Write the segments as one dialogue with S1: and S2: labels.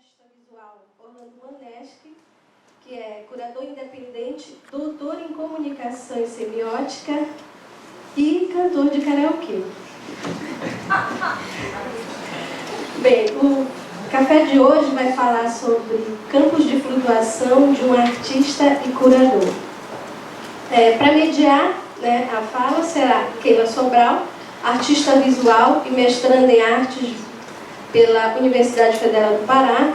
S1: artista visual Orlando Maneschi, que é curador independente, doutor em comunicação e semiótica e cantor de karaokê. Bem, o café de hoje vai falar sobre campos de flutuação de um artista e curador. Para mediar, a fala será Keila Sobral, artista visual e mestranda em artes pela Universidade Federal do Pará,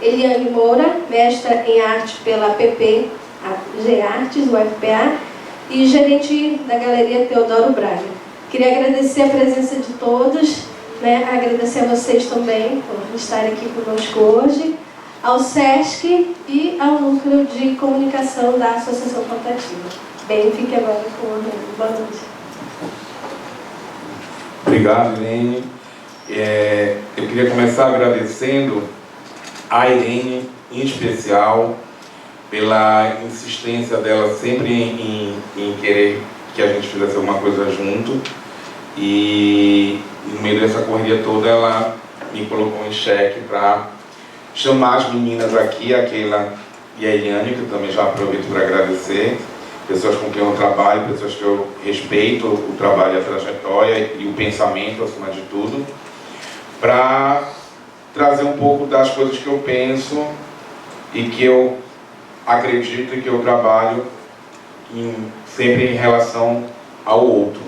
S1: Eliane Moura, mestra em arte pela PP G-Artes, UFPA, e gerente da Galeria Teodoro Braga. Queria agradecer a presença de todos, agradecer a vocês também por estarem aqui conosco hoje, ao SESC e ao Núcleo de Comunicação da Associação Contativa. Bem, fique agora com o Orlando. Boa noite.
S2: Obrigado, Irene. Eu queria começar agradecendo a Irene, em especial, pela insistência dela sempre em querer que a gente fizesse alguma coisa junto. E no meio dessa correria toda, ela me colocou em xeque para chamar as meninas aqui, a Keila e a Eliane, que eu também já aproveito para agradecer, pessoas com quem eu trabalho, pessoas que eu respeito o trabalho, a trajetória e o pensamento, acima de tudo, para trazer um pouco das coisas que eu penso e que eu acredito e que eu trabalho sempre em relação ao outro.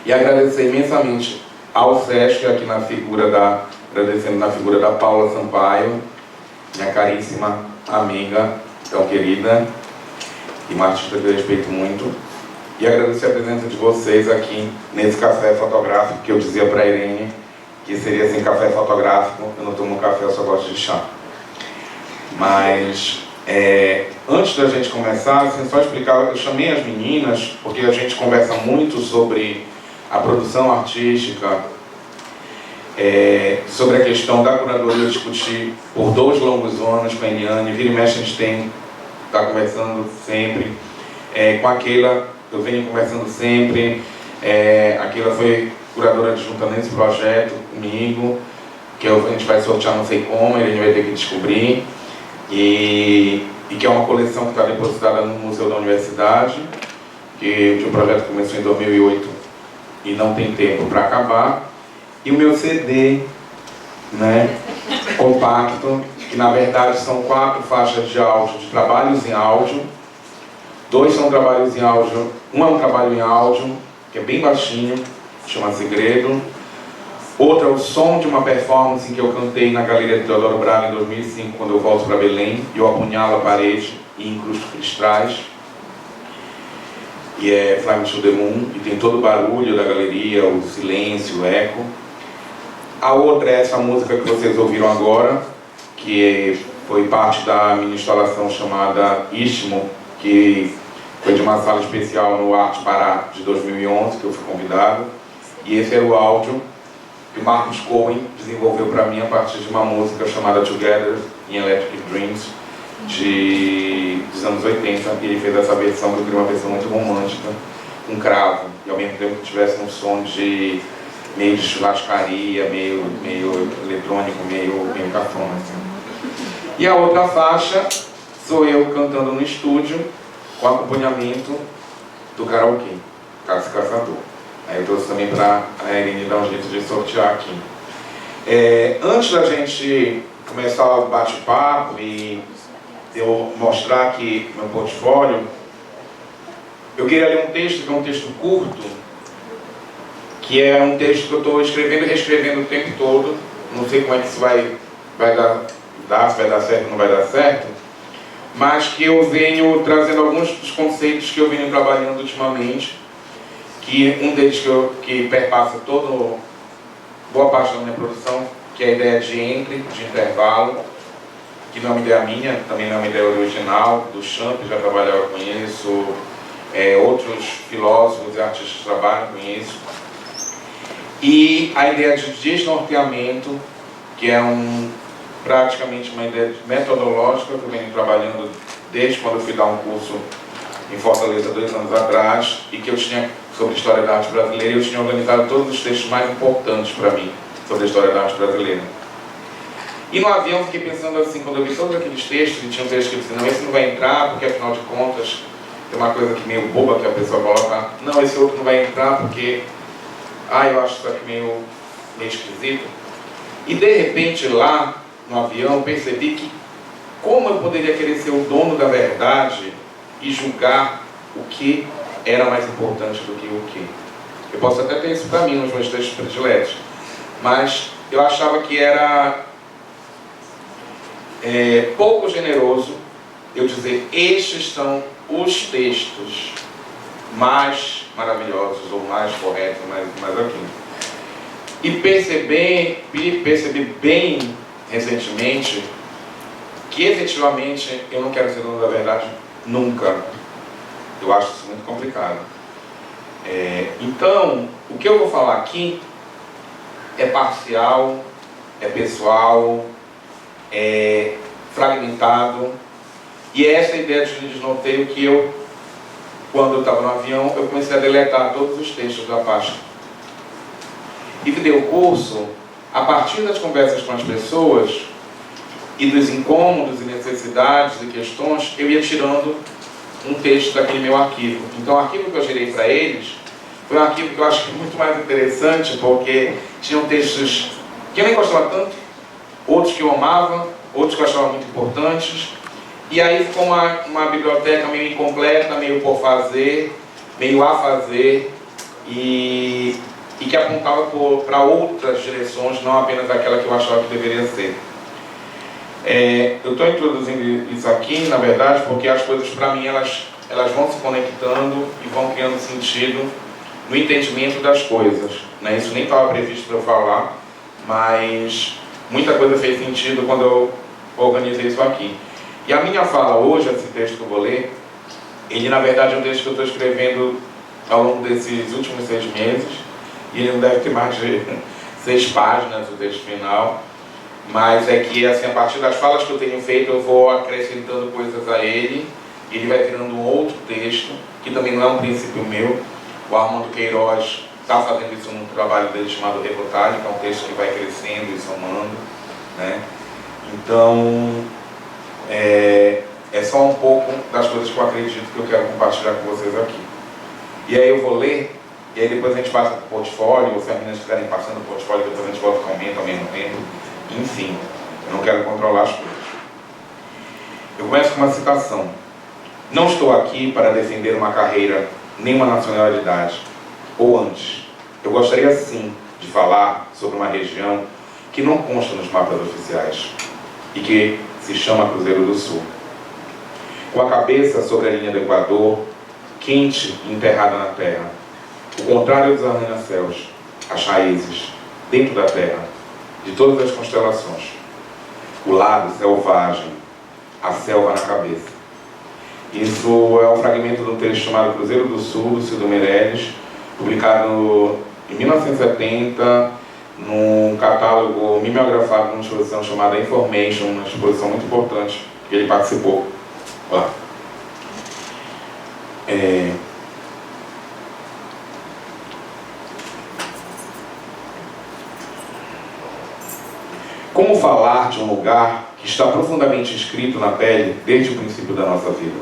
S2: E agradecer imensamente ao SESC, aqui agradecendo na figura da Paula Sampaio, minha caríssima amiga, tão querida, e uma artista que eu respeito muito. E agradecer a presença de vocês aqui nesse café fotográfico, que eu dizia para a Irene que seria assim, café fotográfico. Eu não tomo café, eu só gosto de chá. Mas, antes da gente começar, assim, só explicar, eu chamei as meninas, porque a gente conversa muito sobre a produção artística, sobre a questão da curadoria, discutir por 2 longos anos com a Eliane, vira e mexe a gente está conversando sempre, com a Keila eu venho conversando sempre, a Keila foi curadora adjunta nesse projeto comigo, que a gente vai sortear não sei como, ele vai ter que descobrir, e que é uma coleção que está depositada no Museu da Universidade, que o projeto começou em 2008 e não tem tempo para acabar, e o meu CD, compacto, que na verdade são 4 faixas de áudio, de trabalhos em áudio, 2 são trabalhos em áudio, um é um trabalho em áudio, que é bem baixinho, chama Segredo. Outra é o som de uma performance que eu cantei na Galeria Teodoro Braga em 2005, quando eu volto para Belém, e eu apunhalo a parede e incrusto cristrais. E é Fly Me to the Moon, e tem todo o barulho da galeria, o silêncio, o eco. A outra é essa música que vocês ouviram agora, que foi parte da minha instalação chamada Istmo, que foi de uma sala especial no Arte Pará de 2011, que eu fui convidado. E esse era o áudio que o Marcos Cohen desenvolveu para mim a partir de uma música chamada Together in Electric Dreams, dos anos 80, e ele fez essa versão, que eu queria uma versão muito romântica, com cravo, e ao mesmo tempo que tivesse um som meio de churrascaria, meio eletrônico, meio cafona, assim. E a outra faixa sou eu cantando no estúdio, com acompanhamento do karaokê, Cássio Caçador. Aí eu trouxe também para a Irene dar um jeito de sortear aqui. Antes da gente começar o bate-papo e eu mostrar aqui meu portfólio, eu queria ler um texto, que é um texto curto, que é um texto que eu estou escrevendo e reescrevendo o tempo todo. Não sei como é que isso vai dar, se vai dar certo ou não vai dar certo, mas que eu venho trazendo alguns dos conceitos que eu venho trabalhando ultimamente, que um deles que perpassa boa parte da minha produção, que é a ideia de intervalo, que não é uma ideia minha, também não é uma ideia original, do Champ, já trabalhava com isso, outros filósofos e artistas trabalham com isso. E a ideia de desnorteamento, que é praticamente uma ideia metodológica que eu venho trabalhando desde quando eu fui dar um curso em Fortaleza 2 anos atrás, e que eu tinha sobre a história da arte brasileira, e eu tinha organizado todos os textos mais importantes para mim sobre a história da arte brasileira. E no avião fiquei pensando assim, quando eu vi todos aqueles textos, e tinha um texto que dizia, não, esse não vai entrar, porque afinal de contas, tem uma coisa que meio boba que a pessoa coloca, não, esse outro não vai entrar porque, eu acho isso aqui meio esquisito. E de repente lá, no avião, percebi que como eu poderia querer ser o dono da verdade e julgar o que era mais importante do que o que. Eu posso até ter isso para mim nos meus textos prediletos, mas eu achava que era pouco generoso eu dizer, estes são os textos mais maravilhosos, ou mais corretos, mais aquilo. E percebi bem recentemente que efetivamente eu não quero ser dono da verdade nunca. Eu acho isso muito complicado. Então, o que eu vou falar aqui é parcial, é pessoal, é fragmentado, e é essa ideia de desnorteio que eu, quando eu estava no avião, eu comecei a deletar todos os textos da pasta. E dei o curso, a partir das conversas com as pessoas, e dos incômodos e necessidades e questões, eu ia tirando um texto daquele meu arquivo. Então o arquivo que eu gerei para eles foi um arquivo que eu acho muito mais interessante, porque tinham textos que eu nem gostava tanto, outros que eu amava, outros que eu achava muito importantes, e aí ficou uma biblioteca meio incompleta, meio por fazer, meio a fazer, e que apontava para outras direções, não apenas aquela que eu achava que deveria ser. Eu estou introduzindo isso aqui, na verdade, porque as coisas, para mim, elas vão se conectando e vão criando sentido no entendimento das coisas, né? Isso nem estava previsto para eu falar, mas muita coisa fez sentido quando eu organizei isso aqui. E a minha fala hoje, esse texto que eu vou ler, ele, na verdade, é um texto que eu estou escrevendo ao longo desses últimos 6 meses, e ele não deve ter mais de 6 páginas, o texto final. Mas é que, assim, a partir das falas que eu tenho feito, eu vou acrescentando coisas a ele, e ele vai virando um outro texto, que também não é um princípio meu. O Armando Queiroz está fazendo isso num trabalho dele chamado Rebotagem, que é um texto que vai crescendo e somando, né? Então, é só um pouco das coisas que eu acredito que eu quero compartilhar com vocês aqui. E aí eu vou ler, e aí depois a gente passa para o portfólio, ou se as meninas estiverem passando o portfólio, depois a gente volta e comenta ao mesmo tempo. Enfim, eu não quero controlar as coisas. Eu começo com uma citação. Não estou aqui para defender uma carreira, nem uma nacionalidade. Ou antes, eu gostaria sim de falar sobre uma região que não consta nos mapas oficiais e que se chama Cruzeiro do Sul. Com a cabeça sobre a linha do Equador, quente e enterrada na terra. O contrário dos arranha-céus, as raízes, dentro da terra, de todas as constelações. O lado selvagem, a selva na cabeça. Isso é um fragmento de um texto chamado Cruzeiro do Sul, do Cildo Meirelles, publicado em 1970, num catálogo mimeografado numa exposição chamada Information, uma exposição muito importante, que ele participou lá. Como falar de um lugar que está profundamente inscrito na pele desde o princípio da nossa vida?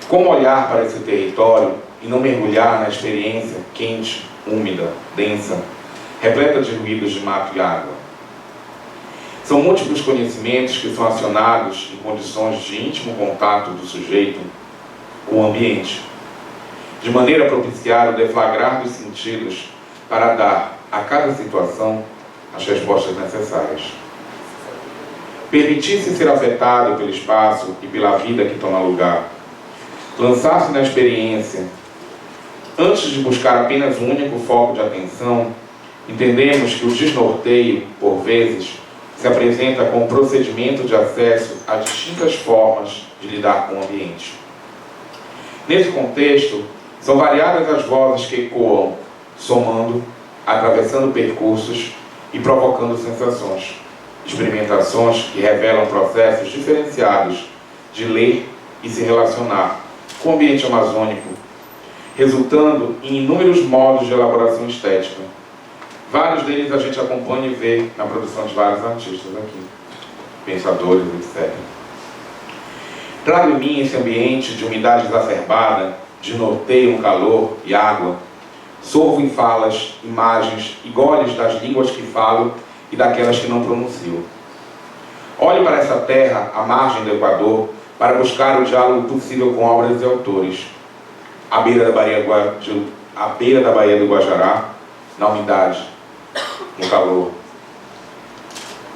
S2: Como olhar para esse território e não mergulhar na experiência quente, úmida, densa, repleta de ruídos de mato e água? São múltiplos conhecimentos que são acionados em condições de íntimo contato do sujeito com o ambiente, de maneira a propiciar o deflagrar dos sentidos para dar a cada situação as respostas necessárias. Permitir-se ser afetado pelo espaço e pela vida que toma lugar. Lançar-se na experiência. Antes de buscar apenas um único foco de atenção, entendemos que o desnorteio, por vezes, se apresenta como procedimento de acesso a distintas formas de lidar com o ambiente. Nesse contexto, são variadas as vozes que ecoam, somando, atravessando percursos e provocando sensações, experimentações que revelam processos diferenciados de ler e se relacionar com o ambiente amazônico, resultando em inúmeros modos de elaboração estética, Vários deles a gente acompanha e vê na produção de vários artistas aqui, pensadores, etc. Trago em mim esse ambiente de umidade exacerbada, de norteio, calor e água. Sorvo em falas, imagens e goles das línguas que falo e daquelas que não pronuncio. Olho para essa terra, à margem do Equador, para buscar o diálogo possível com obras e autores. À beira da Baía do Guajará, na umidade, no calor,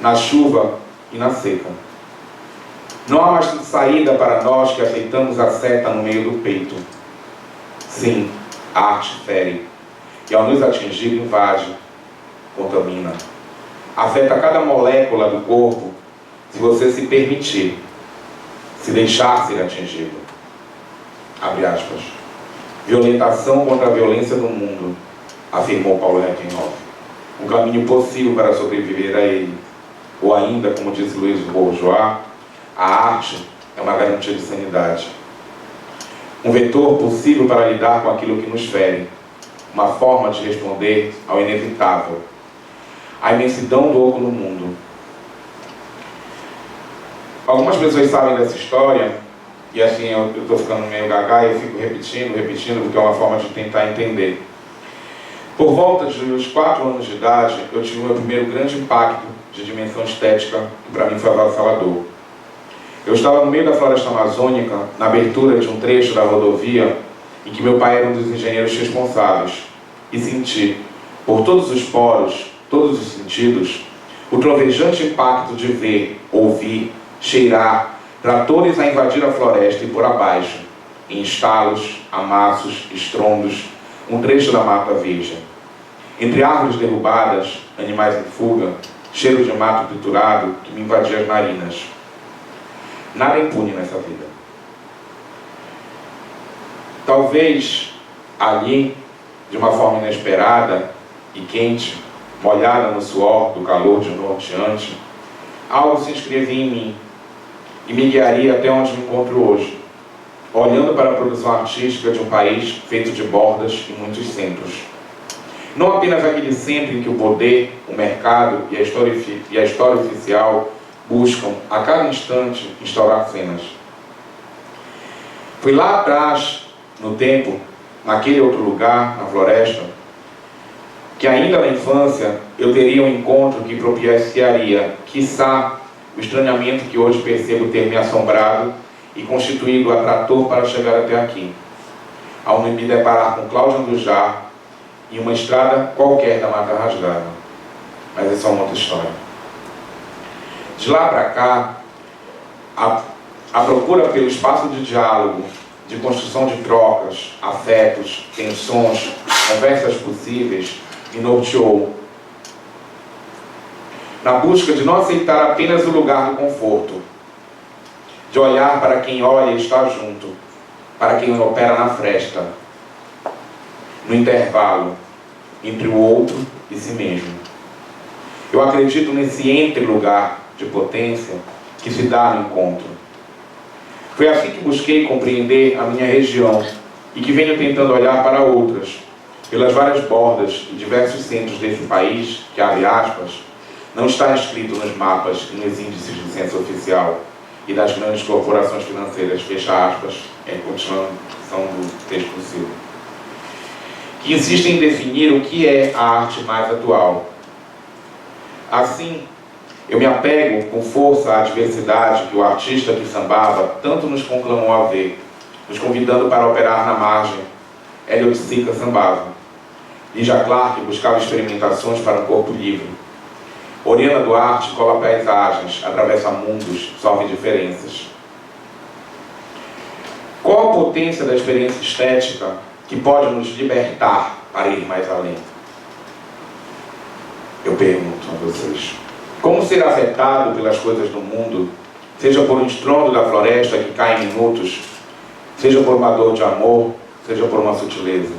S2: na chuva e na seca. Não há mais saída para nós que aceitamos a seta no meio do peito. Sim, a arte fere, e ao nos atingir invade, contamina. Afeta cada molécula do corpo, se você se permitir, se deixar ser atingido. Abre aspas. Violentação contra a violência do mundo, afirmou Paulo Reckenhoff. Um caminho possível para sobreviver a ele. Ou ainda, como disse Luiz Bourgeois, a arte é uma garantia de sanidade. Um vetor possível para lidar com aquilo que nos fere. Uma forma de responder ao inevitável. A imensidão do oco no mundo. Algumas pessoas sabem dessa história, e assim eu estou ficando meio gaga e eu fico repetindo, porque é uma forma de tentar entender. Por volta dos 4 anos de idade, eu tive o meu primeiro grande impacto de dimensão estética, que para mim foi avassalador. Eu estava no meio da floresta amazônica, na abertura de um trecho da rodovia, em que meu pai era um dos engenheiros responsáveis, e senti, por todos os poros, todos os sentidos, o trovejante impacto de ver, ouvir, cheirar, tratores a invadir a floresta e por abaixo, em estalos, amassos, estrondos, um trecho da mata virgem. Entre árvores derrubadas, animais em fuga, cheiro de mato triturado que me invadia as narinas. Nada impune nessa vida. Talvez ali, de uma forma inesperada e quente, molhada no suor do calor de norteante, algo se inscrevia em mim e me guiaria até onde me encontro hoje, olhando para a produção artística de um país feito de bordas e muitos centros. Não apenas aquele centro em que o poder, o mercado e a história oficial buscam, a cada instante, instaurar cenas. Fui lá atrás, no tempo, naquele outro lugar, na floresta, que ainda na infância eu teria um encontro que propiciaria, quiçá, o estranhamento que hoje percebo ter me assombrado e constituído atrator para chegar até aqui, ao me deparar com Cláudio Andujar em uma estrada qualquer da Mata Rasgada. Mas essa é uma outra história. De lá para cá, a procura pelo espaço de diálogo, de construção de trocas, afetos, tensões, conversas possíveis, me norteou. Na busca de não aceitar apenas o lugar do conforto, de olhar para quem olha e está junto, para quem opera na fresta, no intervalo entre o outro e si mesmo. Eu acredito nesse entre-lugar de potência que se dá no encontro. Foi assim que busquei compreender a minha região e que venho tentando olhar para outras, pelas várias bordas e diversos centros desse país, que, abre aspas, não está escrito nos mapas e nos índices de ciência oficial e das grandes corporações financeiras, fecha aspas, continuação do texto do Silvio, que insistem em definir o que é a arte mais atual. Assim, eu me apego com força à diversidade que o artista que sambava tanto nos conclamou a ver, nos convidando para operar na margem. Hélio de Sica sambava. Lígia Clark buscava experimentações para um corpo livre. Oriana Duarte cola paisagens, atravessa mundos, solve diferenças. Qual a potência da experiência estética que pode nos libertar para ir mais além? Eu pergunto a vocês. Como ser afetado pelas coisas do mundo, seja por um estrondo da floresta que cai em minutos, seja por uma dor de amor, seja por uma sutileza?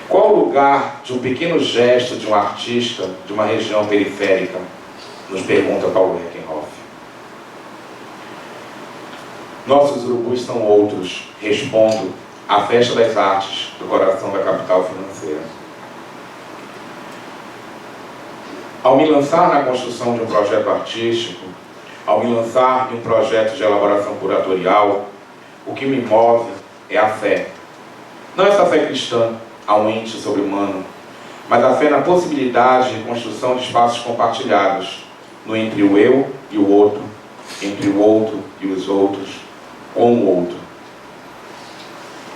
S2: Qual o lugar de um pequeno gesto de um artista de uma região periférica? Nos pergunta Paulo Reckenhoff. Nossos urubus são outros, respondo, a festa das artes do coração da capital financeira. Ao me lançar na construção de um projeto artístico, ao me lançar em um projeto de elaboração curatorial, o que me move é a fé. Não essa fé cristã a um ente sobre-humano, mas a fé na possibilidade de construção de espaços compartilhados, no entre o eu e o outro, entre o outro e os outros, com o outro.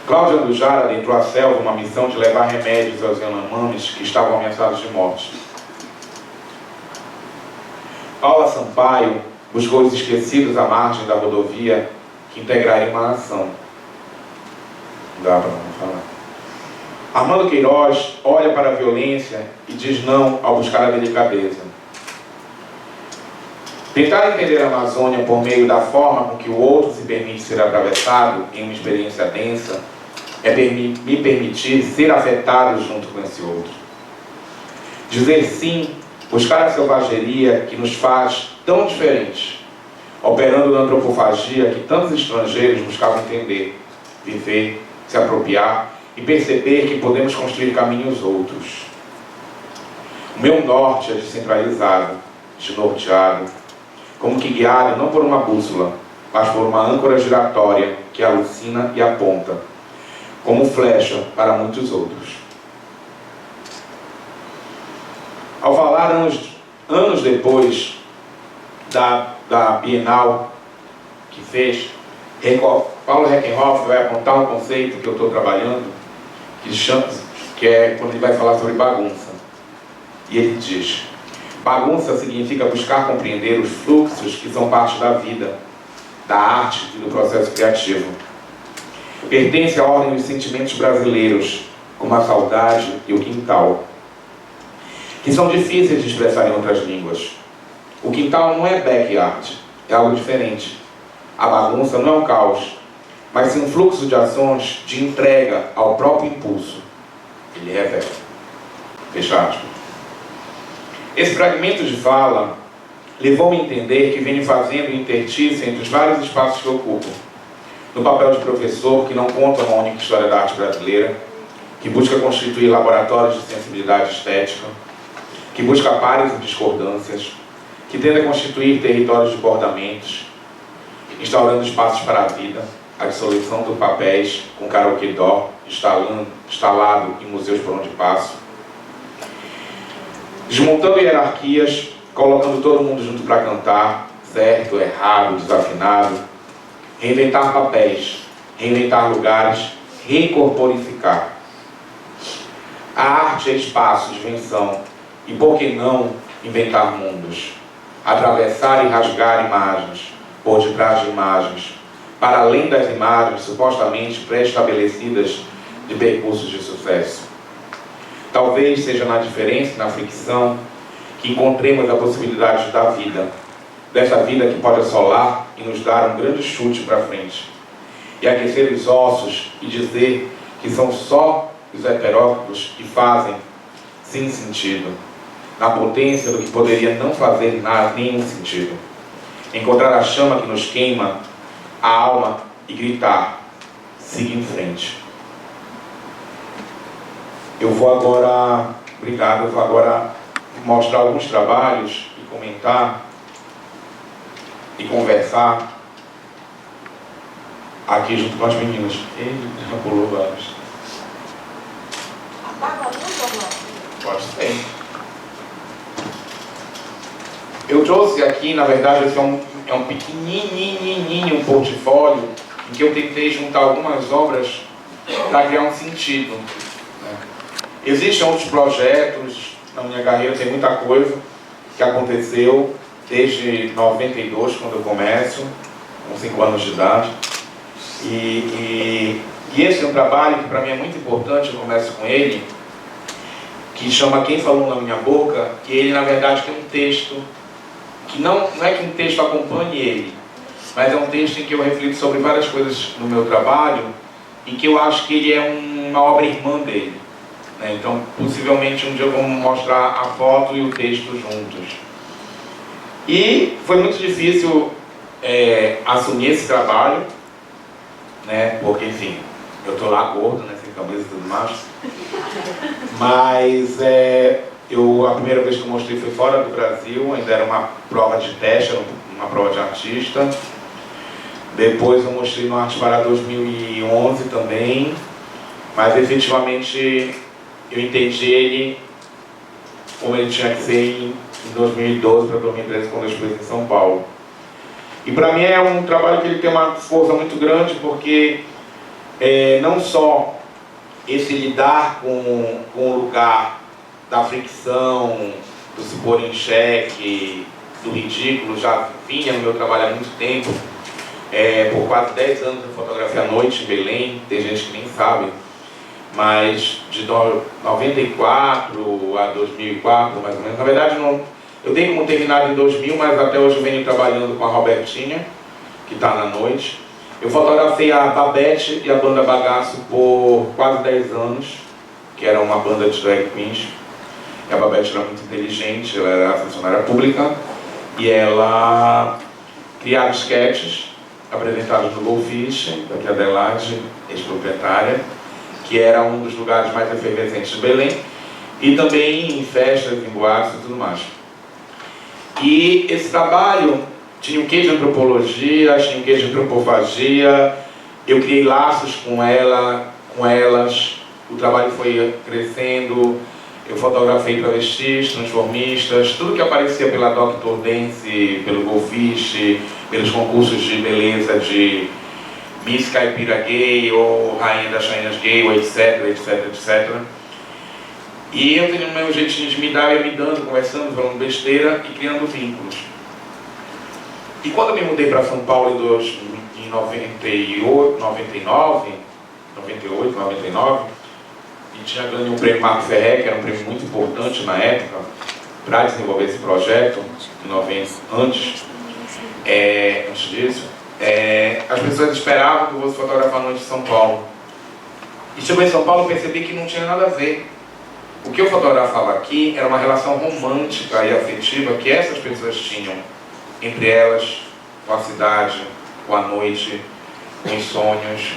S2: Cláudia Andujara adentrou a selva uma missão de levar remédios aos Yanomamis que estavam ameaçados de morte. Paula Sampaio buscou os esquecidos à margem da rodovia que integraria uma nação. Não dá para não falar. Armando Queiroz olha para a violência e diz não ao buscar a delicadeza. Tentar entender a Amazônia por meio da forma com que o outro se permite ser atravessado em uma experiência densa é me permitir ser afetado junto com esse outro. Dizer sim, buscar a selvageria que nos faz tão diferentes, operando na antropofagia que tantos estrangeiros buscavam entender, viver, se apropriar e perceber que podemos construir caminhos outros. O meu norte é descentralizado, desnorteado, como que guiado não por uma bússola, mas por uma âncora giratória que alucina e aponta, como flecha para muitos outros. Ao falar anos depois da Bienal que fez, Paulo Reckenhoff vai apontar um conceito que eu estou trabalhando, que é quando ele vai falar sobre bagunça. E ele diz: bagunça significa buscar compreender os fluxos que são parte da vida, da arte e do processo criativo. Pertence à ordem dos sentimentos brasileiros, como a saudade e o quintal, que são difíceis de expressar em outras línguas. O quintal não é backyard, é algo diferente. A bagunça não é um caos, mas sim um fluxo de ações de entrega ao próprio impulso. Ele revela. Fecha aspas. Esse fragmento de fala levou-me a entender que venho fazendo intertício entre os vários espaços que eu ocupo. No papel de professor que não conta uma única história da arte brasileira, que busca constituir laboratórios de sensibilidade estética, que busca pares e discordâncias, que tenta constituir territórios de bordamentos, instaurando espaços para a vida, a dissolução dos papéis com karaokê dó, instalado em museus por onde passo, desmontando hierarquias, colocando todo mundo junto para cantar, certo, errado, desafinado, reinventar papéis, reinventar lugares, recorporificar. A arte é espaço de invenção e, por que não, inventar mundos, atravessar e rasgar imagens, por detrás de imagens, para além das imagens supostamente pré-estabelecidas de percursos de sucesso. Talvez seja na diferença e na fricção que encontremos a possibilidade da vida, dessa vida que pode assolar e nos dar um grande chute para frente, e aquecer os ossos e dizer que são só os heteróclitos que fazem, sim, sentido, na potência do que poderia não fazer nada, nenhum sentido. Encontrar a chama que nos queima a alma e gritar: siga em frente. Eu vou agora mostrar alguns trabalhos e comentar e conversar aqui junto com as meninas. Ele já pulou vários. Pode ser. Eu trouxe aqui, na verdade, esse é um pequenininho portfólio em que eu tentei juntar algumas obras para criar um sentido. Existem outros projetos na minha carreira, tem muita coisa que aconteceu desde 92, quando eu começo, com 5 anos de idade. E esse é um trabalho que para mim é muito importante, eu começo com ele, que chama Quem Falou na Minha Boca, que ele na verdade tem um texto, que não é que um texto acompanhe ele, mas é um texto em que eu reflito sobre várias coisas no meu trabalho, e que eu acho que ele é uma obra irmã dele. Então, possivelmente um dia eu vou mostrar a foto e o texto juntos. E foi muito difícil assumir esse trabalho, porque, enfim, eu estou lá gordo, sem camisa e tudo mais. Mas A primeira vez que eu mostrei foi fora do Brasil, ainda era uma prova de teste, era uma prova de artista. Depois eu mostrei no Arte Pará 2011 também, mas efetivamente eu entendi ele como ele tinha que ser em 2012 para 2013, quando eu estive em São Paulo. E para mim é um trabalho que ele tem uma força muito grande, porque não só esse lidar com o lugar da fricção, do se pôr em xeque, do ridículo, já vinha no meu trabalho há muito tempo. Por quase 10 anos eu fotografei à noite em Belém, tem gente que nem sabe, mas de 94 a 2004, mais ou menos. Na verdade, eu dei como terminado em 2000, mas até hoje eu venho trabalhando com a Robertinha, que está na noite. Eu fotografei a Babette e a banda Bagaço por quase 10 anos, que era uma banda de drag queens. E a Babette era muito inteligente, ela era funcionária pública, e ela criava sketches apresentados no Goldfish, daqui a Adelaide, ex-proprietária, que era um dos lugares mais efervescentes de Belém, e também em festas, em boates e tudo mais. E esse trabalho tinha um quê de antropologia, tinha um quê de antropofagia, eu criei laços com elas, o trabalho foi crescendo, eu fotografei travestis, transformistas, tudo que aparecia pela Dr. Dance, pelo Goldfish, pelos concursos de beleza de Miss Caipira Gay ou Rainha das Rainhas Gay, ou etc, etc, etc. E eu tenho o meu jeitinho de me dar, eu me dando, conversando, falando besteira e criando vínculos. E quando eu me mudei para São Paulo em 98, 99, e tinha ganho um prêmio Marco Ferrer, que era um prêmio muito importante na época, para desenvolver esse projeto, antes disso, as pessoas esperavam que eu fosse fotografar a noite de São Paulo. E chegou em São Paulo e percebi que não tinha nada a ver. O que eu fotografava aqui era uma relação romântica e afetiva que essas pessoas tinham entre elas, com a cidade, com a noite, com os sonhos,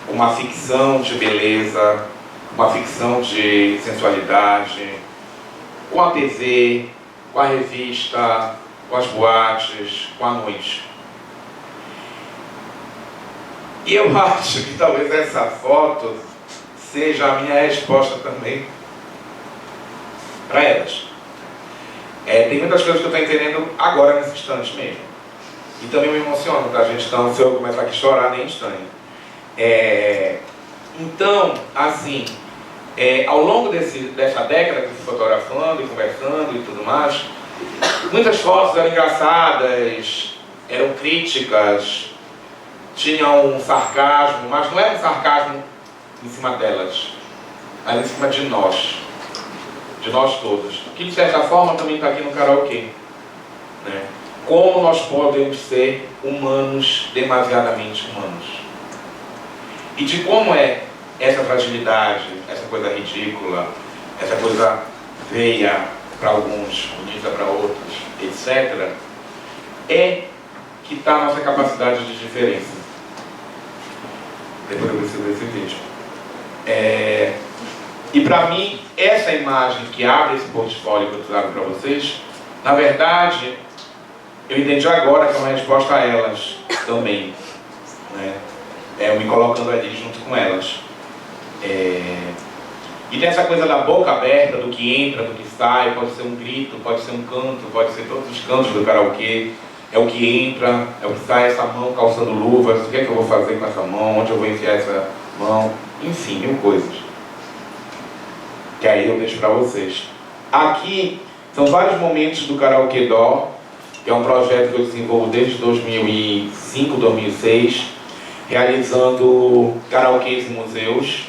S2: uma ficção de beleza, uma ficção de sensualidade, com a TV, com a revista, com as boates, com a noite. E eu acho que talvez essa foto seja a minha resposta também para elas. Tem muitas coisas que eu estou entendendo agora, nesse instante mesmo. E também me emociona, tá, gente? Então, se eu começar aqui a chorar, nem estranho. Então, assim, ao longo dessa década que eu fui fotografando e conversando e tudo mais, muitas fotos eram engraçadas, eram críticas, tinham um sarcasmo, mas não era um sarcasmo em cima delas, era em cima de nós todos, que de certa forma também está aqui no karaokê, né? Como nós podemos ser humanos, demasiadamente humanos, e de como essa fragilidade, essa coisa ridícula, essa coisa feia para alguns, bonita para outros, etc., que está a nossa capacidade de diferença. Depois eu preciso desse vídeo. E para mim, essa imagem que abre esse portfólio que eu trago para vocês, na verdade, eu entendi agora que é uma resposta a elas também, né? Eu me colocando ali junto com elas. E tem essa coisa da boca aberta, do que entra, do que sai, pode ser um grito, pode ser um canto, pode ser todos os cantos do karaokê. É o que entra, é o que sai, essa mão calçando luvas, o que é que eu vou fazer com essa mão, onde eu vou enfiar essa mão, enfim, mil coisas. Que aí eu deixo para vocês. Aqui são vários momentos do Karaokê Dó, que é um projeto que eu desenvolvo desde 2005, 2006, realizando karaokês em museus.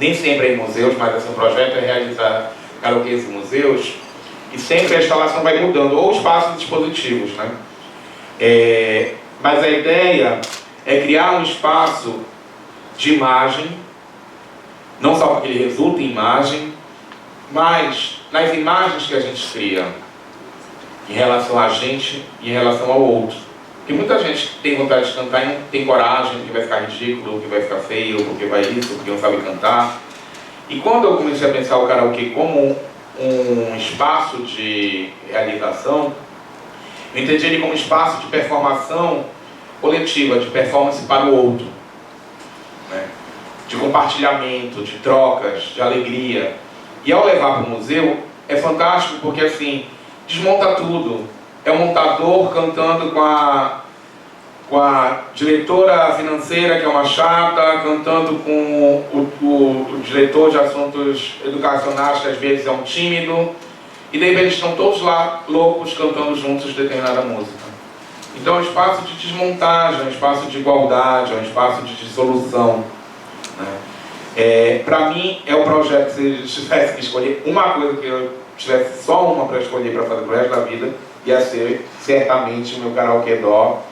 S2: Nem sempre é em museus, mas assim, o projeto é realizar karaokês em museus, e sempre a instalação vai mudando, ou espaços e dispositivos, né? Mas a ideia é criar um espaço de imagem, não só porque ele resulta em imagem, mas nas imagens que a gente cria em relação a gente e em relação ao outro. Porque muita gente tem vontade de cantar e não tem coragem, porque vai ficar ridículo, porque vai ficar feio, porque vai isso, porque não sabe cantar. E quando eu comecei a pensar o karaokê como um espaço de realização, eu entendi ele como espaço de performação coletiva, de performance para o outro, né? De compartilhamento, de trocas, de alegria. E ao levar para o museu, é fantástico porque assim, desmonta tudo. É um montador cantando com a diretora financeira, que é uma chata, cantando com o diretor de assuntos educacionais, que às vezes é um tímido, e de repente estão todos lá, loucos, cantando juntos determinada música. Então é um espaço de desmontagem, é um espaço de igualdade, é um espaço de dissolução, né? Para mim, é o projeto, se eu tivesse que escolher uma coisa, que eu tivesse só uma para escolher para fazer pro resto da vida, ia ser certamente o meu karaokê dó,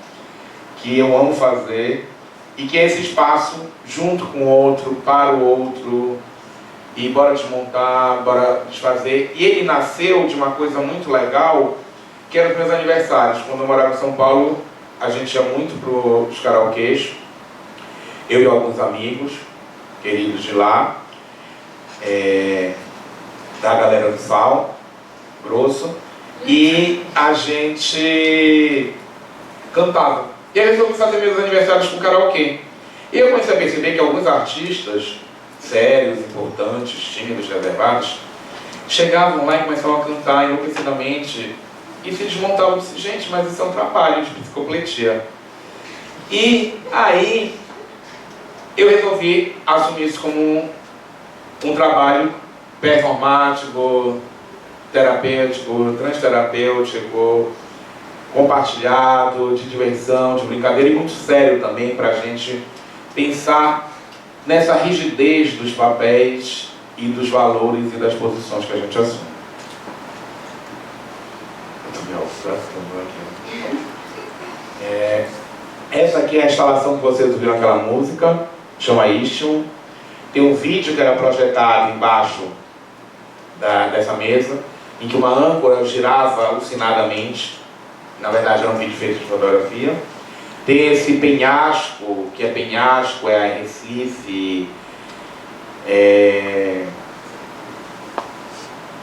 S2: que eu amo fazer, e que é esse espaço junto com o outro, para o outro, e bora desmontar, bora desfazer. E ele nasceu de uma coisa muito legal, que era os meus aniversários. Quando eu morava em São Paulo, a gente ia muito para os karaokês, eu e alguns amigos queridos de lá, da galera do Sal Grosso, e a gente cantava. E aí eu resolvi fazer meus aniversários com karaokê. E eu comecei a perceber que alguns artistas sérios, importantes, tímidos, reservados, chegavam lá e começavam a cantar enlouquecidamente e se desmontavam. Eu disse, gente, mas isso é um trabalho de psicopletia. E aí eu resolvi assumir isso como um trabalho performático, terapêutico, transterapêutico, compartilhado, de diversão, de brincadeira, e muito sério também para a gente pensar nessa rigidez dos papéis e dos valores e das posições que a gente assume. Essa aqui é a instalação que vocês ouviram aquela música, chama Ishun. Tem um vídeo que era projetado embaixo dessa mesa, em que uma âncora girava alucinadamente. Na verdade era um vídeo feito de fotografia. Tem esse penhasco, que é penhasco, é Recife.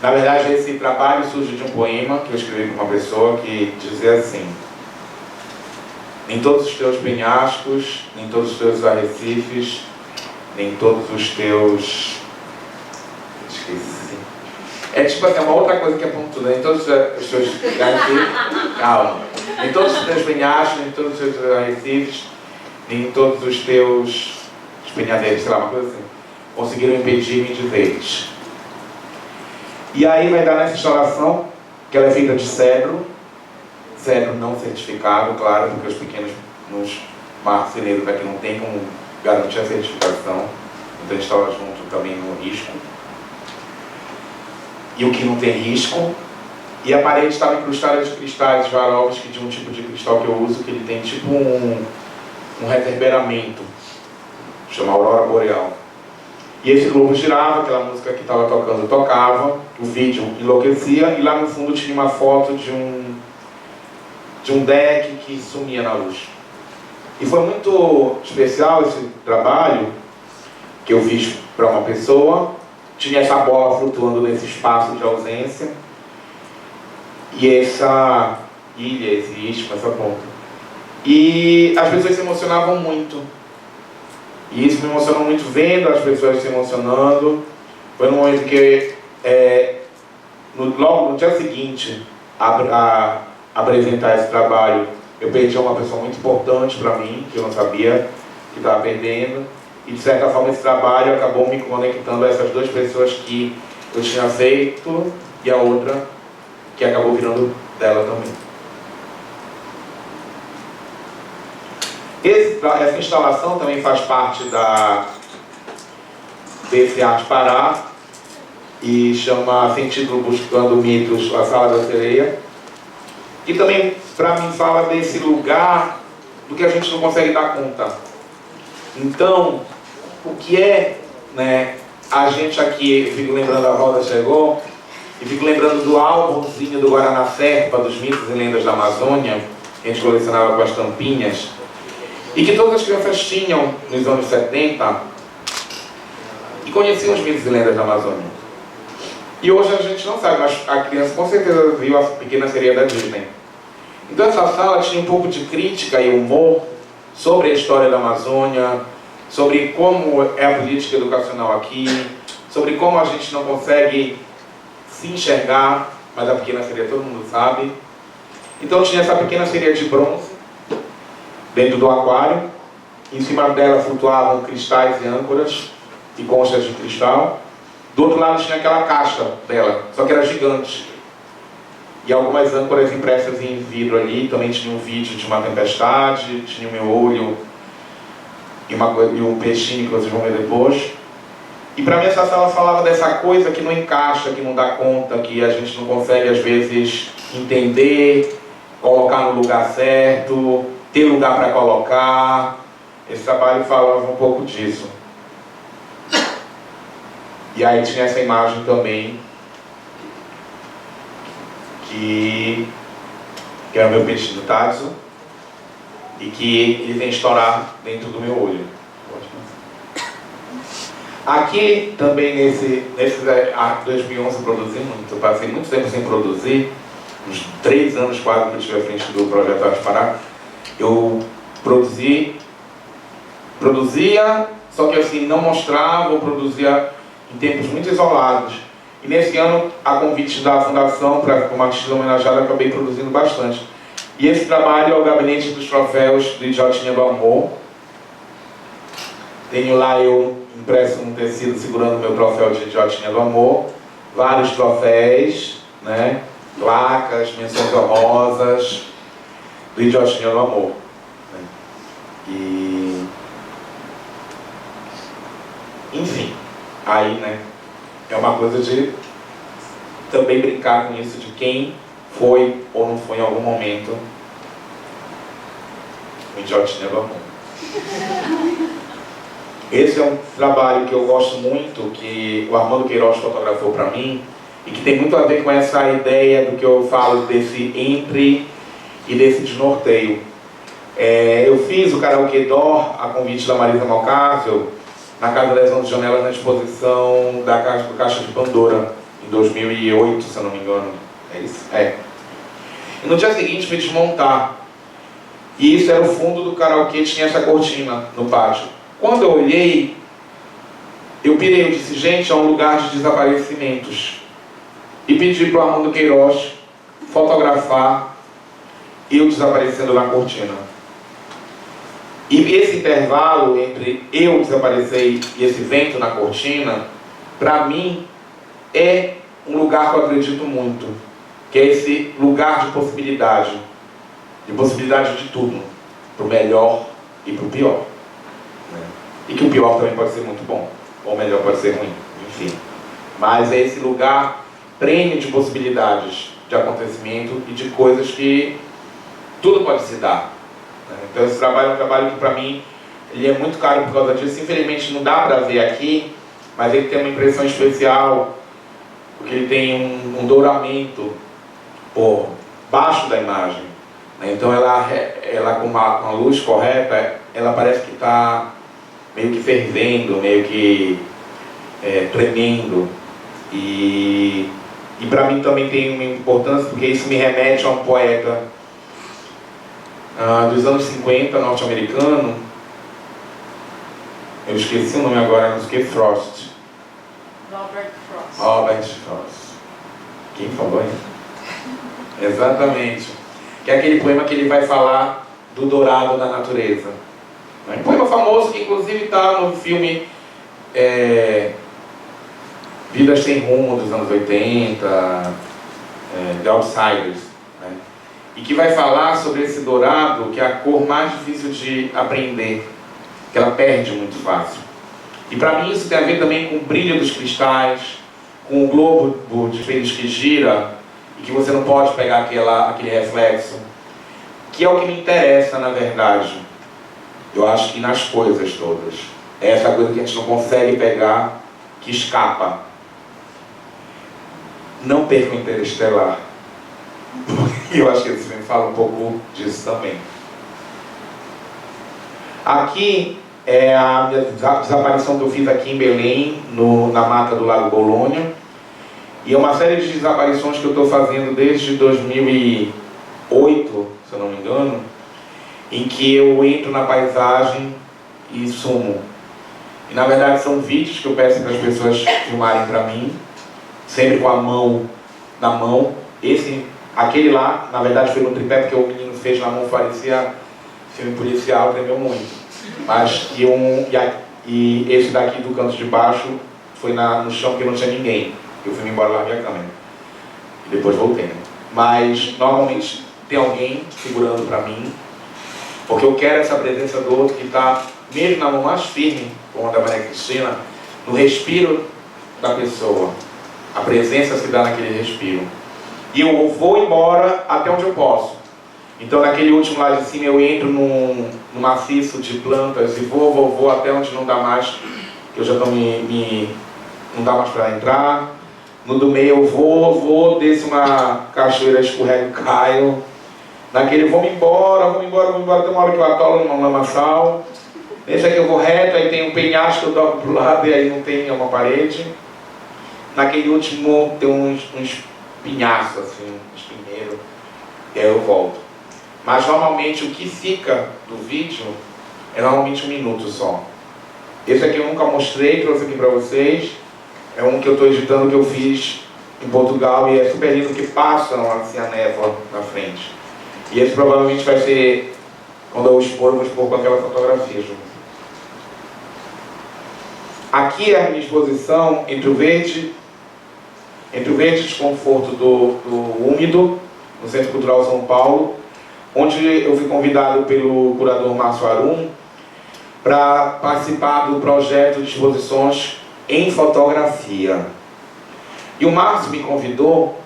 S2: Na verdade esse trabalho surge de um poema que eu escrevi para uma pessoa que dizia assim: nem todos os teus penhascos, nem todos os teus arrecifes, nem todos os teus... esqueci. É tipo assim, uma outra coisa que é pontuda, nem todos os teus arrecifes... calma. Nem todos os teus penhascos, nem todos os teus arrecifes, nem todos os teus penhadeiros, sei lá, uma coisa assim, conseguiram impedir-me de ver-te. E aí vai dar nessa instalação, que ela é feita de cedro não certificado, claro, porque os pequenos nos marceneiros aqui não tem como garantir a certificação, então a gente estava junto também no risco. E o que não tem risco, e a parede estava incrustada de cristais Swarovski, de um tipo de cristal que eu uso, que ele tem tipo um reverberamento, chama Aurora Boreal. E esse globo girava, aquela música que estava tocando tocava, o vídeo enlouquecia, e lá no fundo tinha uma foto de um deck que sumia na luz. E foi muito especial esse trabalho, que eu fiz para uma pessoa. Tinha essa bola flutuando nesse espaço de ausência, e essa ilha, esse istmo, essa ponta. E as pessoas se emocionavam muito. E isso me emocionou muito, vendo as pessoas se emocionando. Foi no momento que, logo no dia seguinte a apresentar esse trabalho, eu perdi uma pessoa muito importante para mim, que eu não sabia que estava perdendo. E de certa forma esse trabalho acabou me conectando a essas duas pessoas que eu tinha feito, e a outra que acabou virando dela também. Essa instalação também faz parte desse Arte Pará, e chama, tem título Buscando Mitos, a Sala da Sereia, que também para mim fala desse lugar do que a gente não consegue dar conta. Então, o que é, né, a gente aqui, eu fico lembrando a Roda Chegou, e fico lembrando do álbumzinho do Guaraná Serpa, dos mitos e lendas da Amazônia, que a gente colecionava com as tampinhas, e que todas as crianças tinham nos anos 70, e conheciam os mitos e lendas da Amazônia. E hoje a gente não sabe, mas a criança com certeza viu a Pequena Sereia da Disney. Então essa sala tinha um pouco de crítica e humor sobre a história da Amazônia, sobre como é a política educacional aqui, sobre como a gente não consegue se enxergar, mas a Pequena Sereia todo mundo sabe. Então tinha essa pequena sereia de bronze dentro do aquário. Em cima dela flutuavam cristais e âncoras e conchas de cristal. Do outro lado tinha aquela caixa dela, só que era gigante. E algumas âncoras impressas em vidro ali. Também tinha um vídeo de uma tempestade, tinha o meu olho e um peixinho que vocês vão ver depois. E para mim essa sala falava dessa coisa que não encaixa, que não dá conta, que a gente não consegue às vezes entender, colocar no lugar certo, ter lugar para colocar. Esse trabalho falava um pouco disso. E aí tinha essa imagem também, que era o meu peixinho Tatsu, e que ele vem estourar dentro do meu olho. Aqui também nesse 2011 eu produzi muito, eu passei muito tempo sem produzir, uns 3 anos quase que eu estive à frente do projeto Arte Pará. Eu produzia, só que assim, não mostrava, ou produzia em tempos muito isolados. E nesse ano, a convite da Fundação, para como artista homenageado, eu acabei produzindo bastante. E esse trabalho é o Gabinete dos Troféus do Idiotinha do Amor. Tenho lá eu impresso um tecido segurando o meu troféu de Idiotinha do Amor. Vários troféus, né? Placas, menções honrosas do Idiotinha do Amor. E... enfim, aí, né? É uma coisa de também brincar com isso, de quem foi ou não foi em algum momento o Idiotinha do Amor. Esse é um trabalho que eu gosto muito, que o Armando Queiroz fotografou para mim, e que tem muito a ver com essa ideia do que eu falo desse entre e desse desnorteio. Eu fiz o Karaokê Door, a convite da Marisa Malcásio, na Casa das 11 Janelas, na exposição do Caixa de Pandora, em 2008, se eu não me engano. É isso? É. E no dia seguinte fui desmontar. E isso era o fundo do karaokê, tinha essa cortina no pátio. Quando eu olhei, eu pirei, eu disse, gente, é um lugar de desaparecimentos. E pedi para o Armando Queiroz fotografar eu desaparecendo na cortina. E esse intervalo entre eu desaparecer e esse vento na cortina, para mim, é um lugar que eu acredito muito, que é esse lugar de possibilidade de tudo, para o melhor e para o pior. Né? E que o pior também pode ser muito bom, ou o melhor pode ser ruim, enfim. Mas é esse lugar prêmio de possibilidades, de acontecimento e de coisas que tudo pode se dar. Então esse trabalho é um trabalho que para mim ele é muito caro por causa disso. Infelizmente não dá para ver aqui, mas ele tem uma impressão especial, porque ele tem um douramento por baixo da imagem. Então ela com uma luz correta, ela parece que está meio que fervendo, meio que tremendo. E para mim também tem uma importância, porque isso me remete a um poeta dos anos 50, norte-americano. Eu esqueci o nome agora, não sei, Frost. Robert Frost. Quem falou aí? Exatamente. Que é aquele poema que ele vai falar do dourado da natureza. É um poema famoso que inclusive está no filme Vidas Sem Rumo dos anos 80, The Outsiders. E que vai falar sobre esse dourado, que é a cor mais difícil de aprender, que ela perde muito fácil. E para mim isso tem a ver também com o brilho dos cristais, com o globo de espelhos que gira, e que você não pode pegar aquele reflexo, que é o que me interessa na verdade. Eu acho que nas coisas todas. É essa coisa que a gente não consegue pegar, que escapa. Não perca o Interestelar. E eu acho que esse filme fala um pouco disso também. Aqui é a minha desaparição que eu fiz aqui em Belém, na mata do Lago Bolônia. E é uma série de desaparições que eu estou fazendo desde 2008, se eu não me engano, em que eu entro na paisagem e sumo. E na verdade são vídeos que eu peço para as pessoas filmarem para mim, sempre com a mão na mão. Aquele lá, na verdade foi no tripé, porque o menino fez na mão, parecia filme policial, tremeu muito. Mas, e esse daqui do canto de baixo foi no chão, porque não tinha ninguém. Eu fui embora lá minha câmera. E depois voltei, né? Mas, normalmente, tem alguém segurando para mim, porque eu quero essa presença do outro que está, mesmo na mão mais firme, como a da Maria Cristina, no respiro da pessoa. A presença se dá naquele respiro. E eu vou embora até onde eu posso. Então, naquele último lá de cima, eu entro num maciço de plantas e vou até onde não dá mais, que eu já estou não dá mais para entrar. No do meio eu vou, desço uma cachoeira, escorrego, caio. Naquele vou embora, tem uma hora que eu atolo numa lamaçal. Nesse aqui eu vou reto, aí tem um penhasco que eu dobro pro lado e aí não tem uma parede. Naquele último tem uns pinhaços, assim, uns pinheiros, e aí eu volto. Mas normalmente o que fica do vídeo é normalmente 1 minuto só. Esse aqui eu nunca mostrei, trouxe aqui para vocês. É um que eu estou editando, que eu fiz em Portugal, e é super lindo, que passa assim a névoa na frente. E esse provavelmente vai ser, quando eu vou expor com aquela fotografia junto. Aqui é a minha exposição entre o verde desconforto do úmido, no Centro Cultural São Paulo, onde eu fui convidado pelo curador Márcio Arum para participar do projeto de exposições em fotografia. E o Márcio me convidou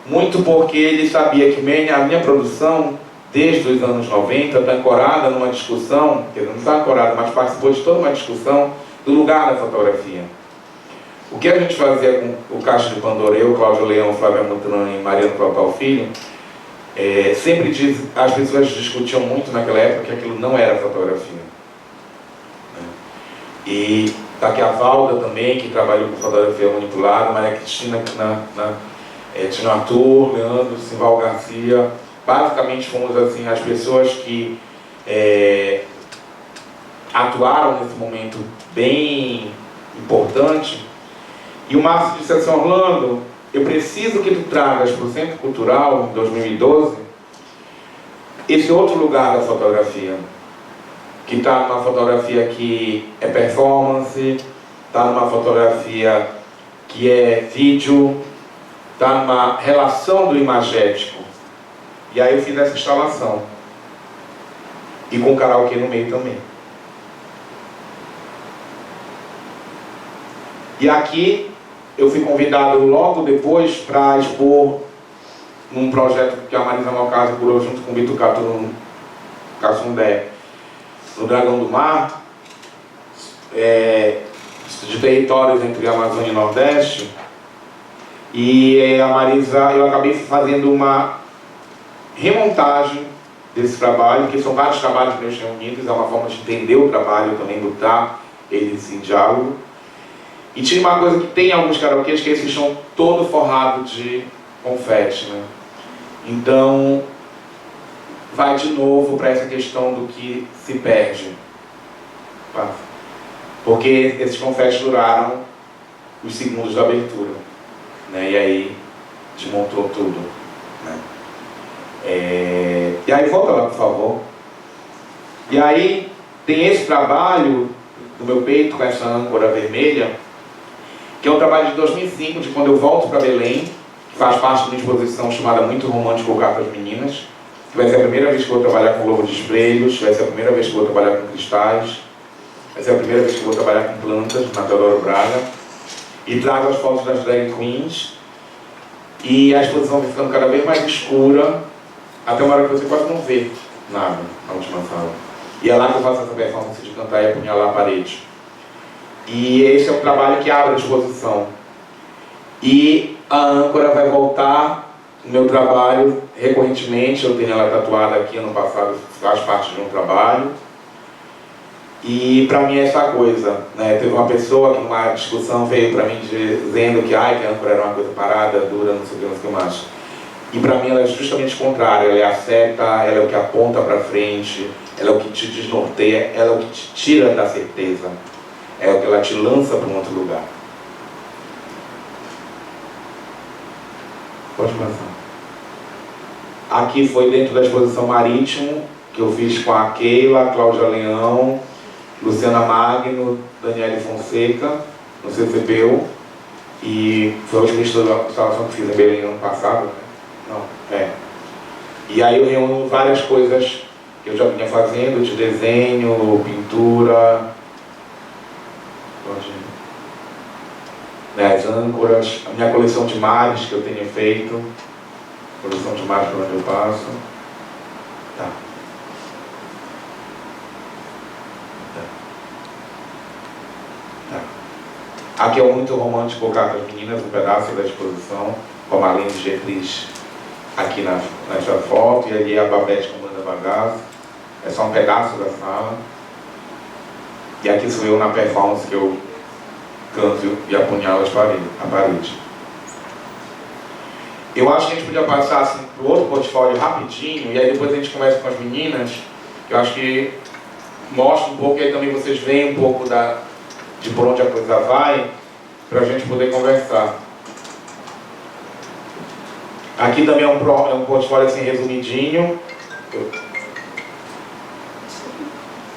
S2: muito porque ele sabia que a minha produção, desde os anos 90, está ancorada numa discussão, quer dizer, não está ancorada, mas participou de toda uma discussão do lugar da fotografia. O que a gente fazia com o Caixa de Pandora, eu, Cláudio Leão, Flávia Montrani e Mariano Propal Filho, as pessoas discutiam muito naquela época que aquilo não era fotografia. E está aqui a Valda também, que trabalhou com fotografia manipulada, Maria Cristina, Tino Arthur, Leandro, Simval Garcia. Basicamente fomos assim, as pessoas que atuaram nesse momento bem importante. E o Márcio disse assim: Orlando, eu preciso que tu tragas para o Centro Cultural, em 2012, esse outro lugar da fotografia, que está numa fotografia que é performance, está numa fotografia que é vídeo, está numa relação do imagético. E aí eu fiz essa instalação. E com karaokê no meio também. E aqui eu fui convidado logo depois para expor num projeto que a Marisa Malcase curou junto com o Vitor Cassundé, no Dragão do Mar, de territórios entre Amazônia e Nordeste. E a Marisa, eu acabei fazendo uma remontagem desse trabalho, que são vários trabalhos meus reunidos, é uma forma de entender o trabalho também, botar eles em diálogo. E tinha uma coisa que tem em alguns karaokês, que é esse chão todo forrado de confete, né? Então, vai de novo para essa questão do que se perde. Porque esses confetes duraram os segundos da abertura, né? E aí desmontou tudo, né? E aí volta lá, por favor. E aí tem esse trabalho do meu peito com essa âncora vermelha, que é um trabalho de 2005, de quando eu volto para Belém, que faz parte de uma exposição chamada Muito Romântico, Cartas Meninas, que vai ser a primeira vez que eu vou trabalhar com lobo de espelhos, vai ser a primeira vez que eu vou trabalhar com cristais, vai ser a primeira vez que eu vou trabalhar com plantas, na Teodoro Braga, e trago as fotos das drag queens, e a exposição vai ficando cada vez mais escura, até uma hora que você quase não vê nada na última sala. E é lá que eu faço essa performance de cantar e apunhalar a parede. E esse é um trabalho que abre a exposição. E a âncora vai voltar no meu trabalho recorrentemente. Eu tenho ela tatuada aqui, ano passado faz parte de um trabalho. E para mim é essa coisa, né? Teve uma pessoa que numa discussão veio para mim dizendo que, que a âncora era uma coisa parada, dura, não sei o que, não sei o que mais. E para mim ela é justamente o contrário, ela é a seta, ela é o que aponta para frente, ela é o que te desnorteia, ela é o que te tira da certeza, é o que ela te lança para um outro lugar. Pode passar. Aqui foi dentro da exposição Marítimo, que eu fiz com a Keila, Cláudia Leão, Luciana Magno, Daniele Fonseca, no CCPU, e foi a última instalação que fiz em Belém ano passado, né? Não, é. E aí eu reúno várias coisas que eu já vinha fazendo, de desenho, pintura, as âncoras, a minha coleção de mares que eu tenho feito, coleção de mares por onde eu passo. Tá. Aqui é o Muito Romântico Cartas Meninas, um pedaço da exposição, com a Marlene Getris aqui nessa foto, e ali é a Babette com Banda Bagaço. É só um pedaço da sala. E aqui sou eu na performance que eu canto e apunhalo a parede. Eu acho que a gente podia passar assim, para o outro portfólio rapidinho, e aí depois a gente conversa com as meninas, que eu acho que mostra um pouco, e aí também vocês veem um pouco de por onde a coisa vai, para a gente poder conversar. Aqui também é um portfólio assim, resumidinho,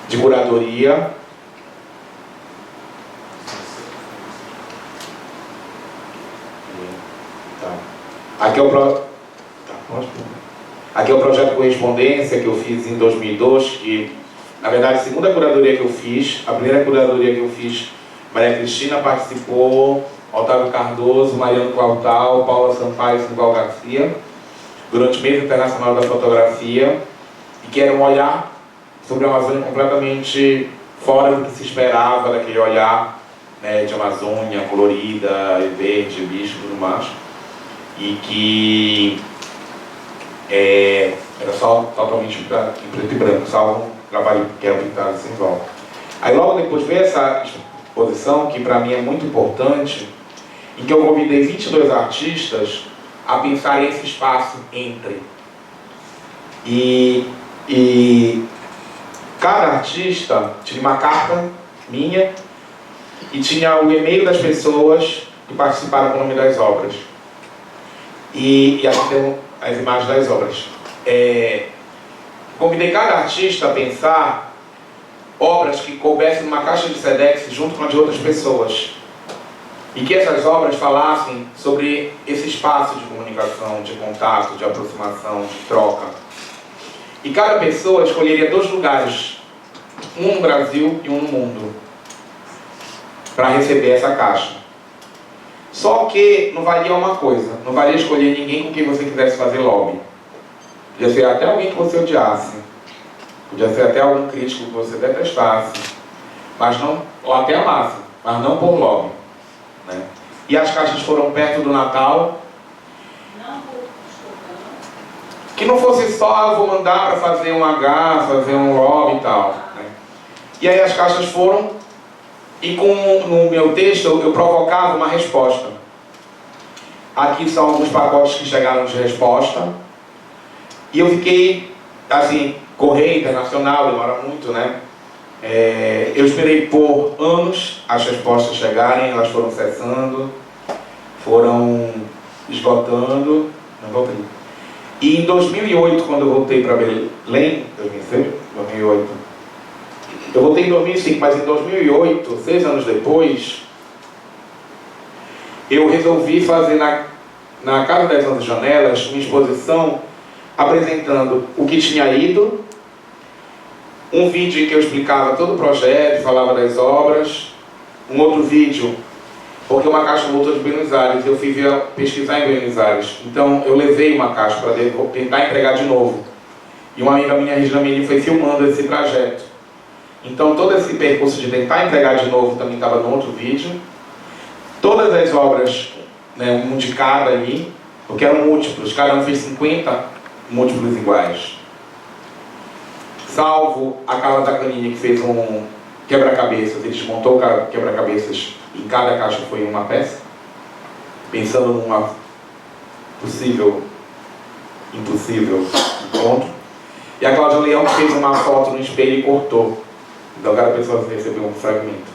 S2: de curadoria. Aqui é o projeto Correspondência que eu fiz em 2002, que, na verdade, a segunda curadoria que eu fiz, a primeira curadoria que eu fiz, Maria Cristina participou, Otávio Cardoso, Mariano Clautal, Paula Sampaio e Simval Garcia, durante o mês internacional da fotografia, e que era um olhar sobre a Amazônia completamente fora do que se esperava, daquele olhar, né, de Amazônia colorida, verde, bicho e tudo mais. E que era só totalmente em preto e branco, salvo um trabalho que era pintado sem volta. Aí logo depois veio essa exposição, que para mim é muito importante, em que eu convidei 22 artistas a pensar esse espaço entre. E cada artista tinha uma carta minha e tinha o e-mail das pessoas que participaram com o nome das obras. E aqui tem as imagens das obras. Convidei cada artista a pensar obras que coubessem numa caixa de Sedex junto com a de outras pessoas. E que essas obras falassem sobre esse espaço de comunicação, de contato, de aproximação, de troca. E cada pessoa escolheria 2 lugares, um no Brasil e um no mundo, para receber essa caixa. Só que não valia uma coisa, não valia escolher ninguém com quem você quisesse fazer lobby. Podia ser até alguém que você odiasse, podia ser até algum crítico que você detestasse, mas não, ou até amasse, mas não por lobby, né? E as caixas foram perto do Natal. Que não fosse só, eu vou mandar para fazer um H, fazer um lobby e tal, né? E aí as caixas foram. E no meu texto eu provocava uma resposta. Aqui são alguns pacotes que chegaram de resposta. E eu fiquei, assim, correio internacional, demora muito, né? Eu esperei por anos as respostas chegarem, elas foram cessando, foram esgotando. Não voltei. E em 2008, quando eu voltei para Belém, 2008, eu voltei em 2005, mas em 2008, 6 anos depois, eu resolvi fazer na Casa das 11 Janelas uma exposição apresentando o que tinha ido, um vídeo em que eu explicava todo o projeto, falava das obras, um outro vídeo, porque uma caixa voltou de Buenos Aires, eu fui pesquisar em Buenos Aires, então eu levei uma caixa para tentar entregar de novo. E uma amiga minha, Regina Mini, foi filmando esse trajeto. Então todo esse percurso de tentar entregar de novo também estava no outro vídeo. Todas as obras, né, um de cada ali, porque eram múltiplos, cada um fez 50 múltiplos iguais. Salvo a Carla da Canini, que fez quebra-cabeças, ele desmontou quebra-cabeças, em cada caixa foi uma peça, pensando numa impossível encontro. E a Cláudia Leão fez uma foto no espelho e cortou. Então cada pessoa recebeu um fragmento.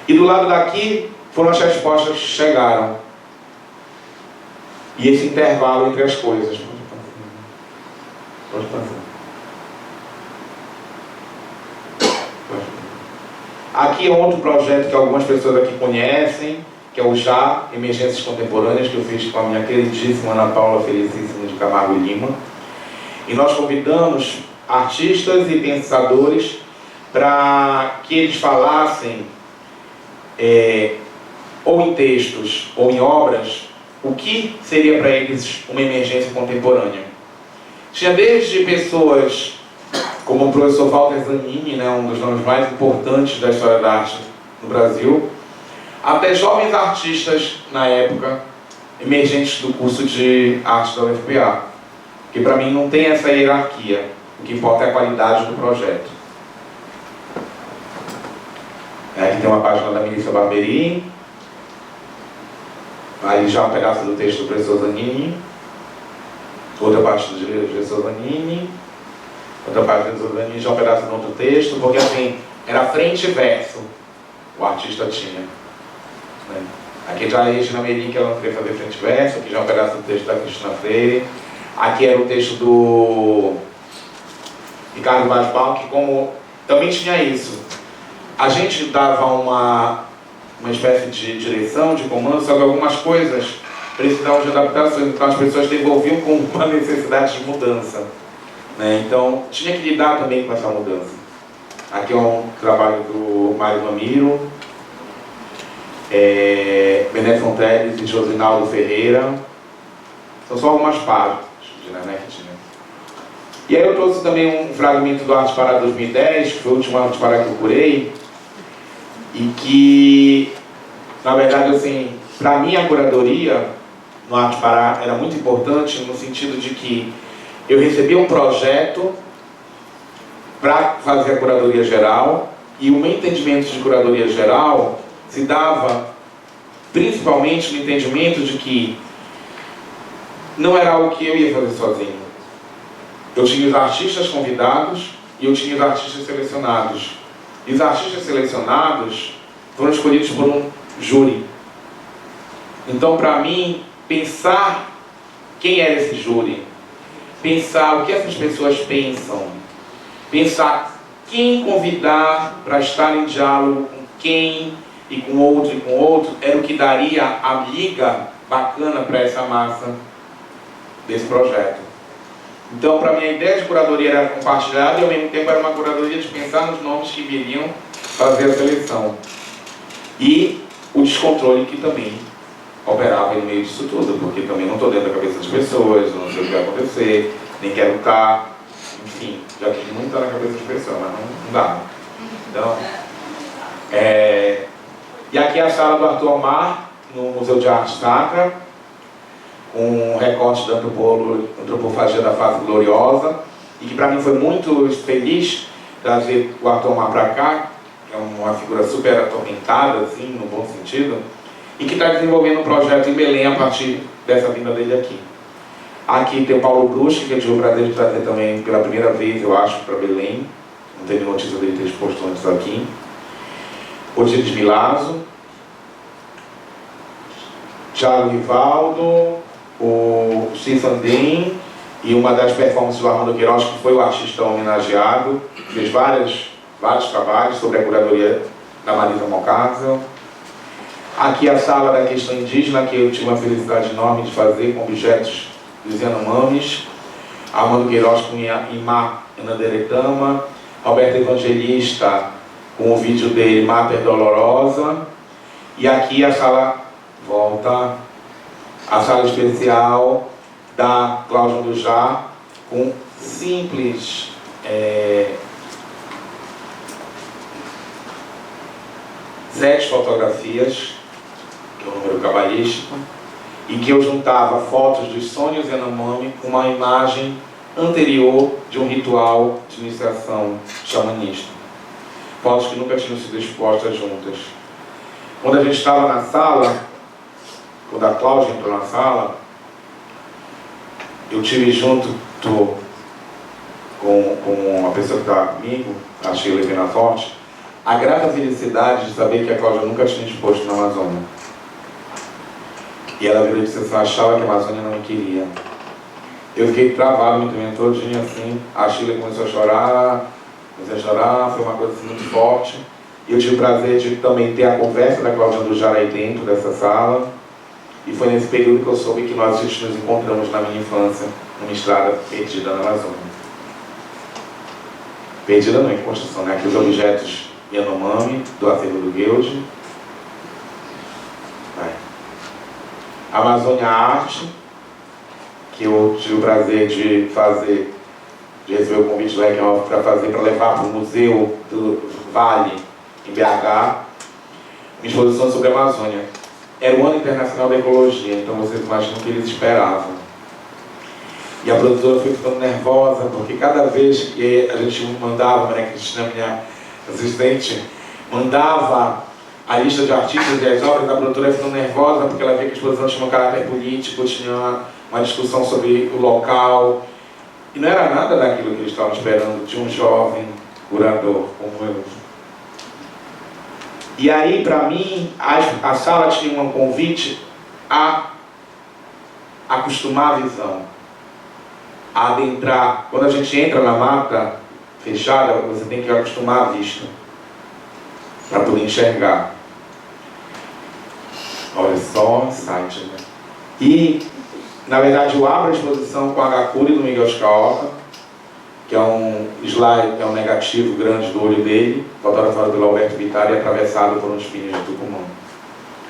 S2: E do lado daqui foram as respostas que chegaram. E esse intervalo entre as coisas. Pode passar. Aqui é outro projeto que algumas pessoas aqui conhecem, que é o JA, Emergências Contemporâneas, que eu fiz com a minha queridíssima Ana Paula Felicíssima de Camargo e Lima. E nós convidamos artistas e pensadores para que eles falassem, ou em textos ou em obras, o que seria para eles uma emergência contemporânea. Tinha desde pessoas como o professor Walter Zanini, né, um dos nomes mais importantes da história da arte no Brasil, até jovens artistas na época, emergentes do curso de arte da UFPA. Que para mim não tem essa hierarquia, o que importa é a qualidade do projeto. Aqui tem uma página da Melissa Barberi, aí já um pedaço do texto do professor Zanini, outra parte do professor Zanini, outra parte do professor Zanini, já um pedaço do outro texto, porque assim, era frente e verso o artista tinha. Né? Aqui já a Regina Merim, que ela não queria fazer frente e verso, aqui já um pedaço do texto da Cristina Freire, aqui era o texto do Ricardo Vaz Baum, que como também tinha isso. A gente dava uma espécie de direção, de comando, só que algumas coisas precisavam de adaptações, então as pessoas devolviam com uma necessidade de mudança. Né? Então, tinha que lidar também com essa mudança. Aqui é um trabalho do Mário Mamiro, Bené Fonteles e Josinaldo Ferreira. São só algumas páginas de Nanete. E aí eu trouxe também um fragmento do Arte Pará 2010, que foi o último Arte Pará que eu curei, e que, na verdade, assim, para mim a curadoria no Arte Pará era muito importante no sentido de que eu recebi um projeto para fazer a curadoria geral, e o meu entendimento de curadoria geral se dava principalmente no entendimento de que não era algo que eu ia fazer sozinho. Eu tinha os artistas convidados e eu tinha os artistas selecionados. E os artistas selecionados foram escolhidos por um júri. Então, para mim, pensar quem era esse júri, pensar o que essas pessoas pensam, pensar quem convidar para estar em diálogo com quem e com outro, era o que daria a liga bacana para essa massa desse projeto. Então, para mim, a ideia de curadoria era compartilhada e, ao mesmo tempo, era uma curadoria de pensar nos nomes que viriam fazer a seleção. E o descontrole que também operava no meio disso tudo, porque também não estou dentro da cabeça das pessoas, não sei o que vai acontecer, nem quero estar, enfim, já quis muito estar na cabeça das pessoas, mas não dá. Então, e aqui é a sala do Arthur Omar, no Museu de Arte Sacra, com um recorte da antropofagia da fase gloriosa, e que para mim foi muito feliz trazer o Arthur Omar para cá, que é uma figura super atormentada, assim, no bom sentido, e que está desenvolvendo um projeto em Belém a partir dessa vinda dele aqui. Aqui tem o Paulo Bruschi, que eu tive o prazer de trazer também pela primeira vez, eu acho, para Belém. Não teve notícia dele ter exposto antes aqui. Osiris Milazzo, Thiago Rivaldo, o Cissandem e uma das performances do Armando Queiroz, que foi o artista homenageado, fez vários trabalhos sobre a curadoria da Marisa Moncarzel. Aqui a sala da questão indígena, que eu tive uma felicidade enorme de fazer com objetos dos Yanomamis, Armando Queiroz com Imá Nanderetama, Roberto Evangelista com o vídeo dele Mater Dolorosa, e aqui a sala a sala especial da Cláudia Dujá, com simples 7 fotografias, que é um número cabalístico, e que eu juntava fotos dos sonhos Yanomami com uma imagem anterior de um ritual de iniciação xamanista. fotos que nunca tinham sido expostas juntas. Quando a gente estava na sala, quando a Cláudia entrou na sala, eu tive junto com uma pessoa que estava comigo, a Sheila Benaforte, a grata felicidade de saber que a Cláudia nunca tinha exposto na Amazônia. E ela virou e disse assim, achava que a Amazônia não me queria. Eu fiquei travado muito bem, todinho assim, a Sheila começou a chorar, foi uma coisa assim, muito forte. E eu tive o prazer de também ter a conversa da Cláudia Andujara aí dentro dessa sala. E foi nesse período que eu soube que nós nos encontramos na minha infância, numa estrada perdida na Amazônia. Perdida não, em construção, né? Aqueles objetos Yanomami, do acervo do Guild. Amazônia Arte, que eu tive o prazer de fazer, de receber o convite do Requiem para fazer, para levar para o Museu do Vale, em BH, uma exposição sobre a Amazônia. Era o Ano Internacional da Ecologia, então vocês imaginam o que eles esperavam. E a produtora foi ficando nervosa, porque cada vez que a gente mandava, a Maria Cristina, minha assistente, mandava a lista de artistas e as obras, a produtora ficando nervosa, porque ela via que a exposição tinha um caráter político, tinha uma discussão sobre o local. E não era nada daquilo que eles estavam esperando de um jovem curador como eu. E aí, para mim, a sala tinha um convite a acostumar a visão, a adentrar. Quando a gente entra na mata fechada, você tem que acostumar a vista para poder enxergar. Olha só, insight, né? E, na verdade, eu abro a exposição com a Gakuri do Miguel Scaoca, que é um slide, é um negativo grande do olho dele, fotografado pelo Alberto Vittar e atravessado por um espinho de Tucumã.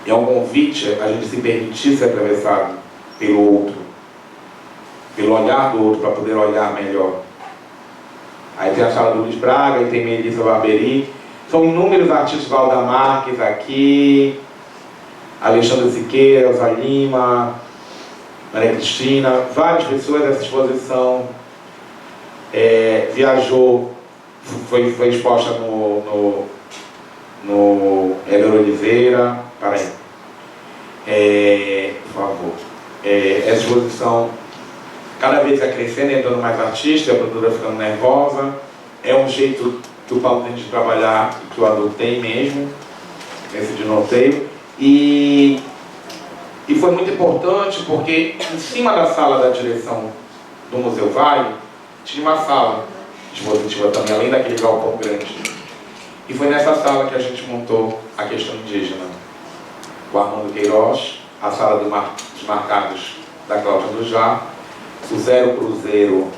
S2: E é um convite a gente se permitir ser atravessado pelo outro, pelo olhar do outro, para poder olhar melhor. Aí tem a sala do Luiz Braga, e tem Melissa Barberi. São inúmeros artistas, Valda Marques aqui, Alexandre Siqueira, Elza Lima, Maria Cristina, várias pessoas dessa exposição. Viajou, foi exposta no Eber Oliveira, por favor. Essa exposição cada vez vai crescendo, entrando mais artistas, a produtora ficando nervosa. É um jeito que o Paulo tem de trabalhar e que eu adotei mesmo, esse de noteio. E foi muito importante porque em cima da sala da direção do Museu Vale tinha uma sala expositiva também, além daquele galpão grande. E foi nessa sala que a gente montou a questão indígena. O Armando Queiroz, a sala dos marcados da Cláudia Andujara, o Zero Cruzeiro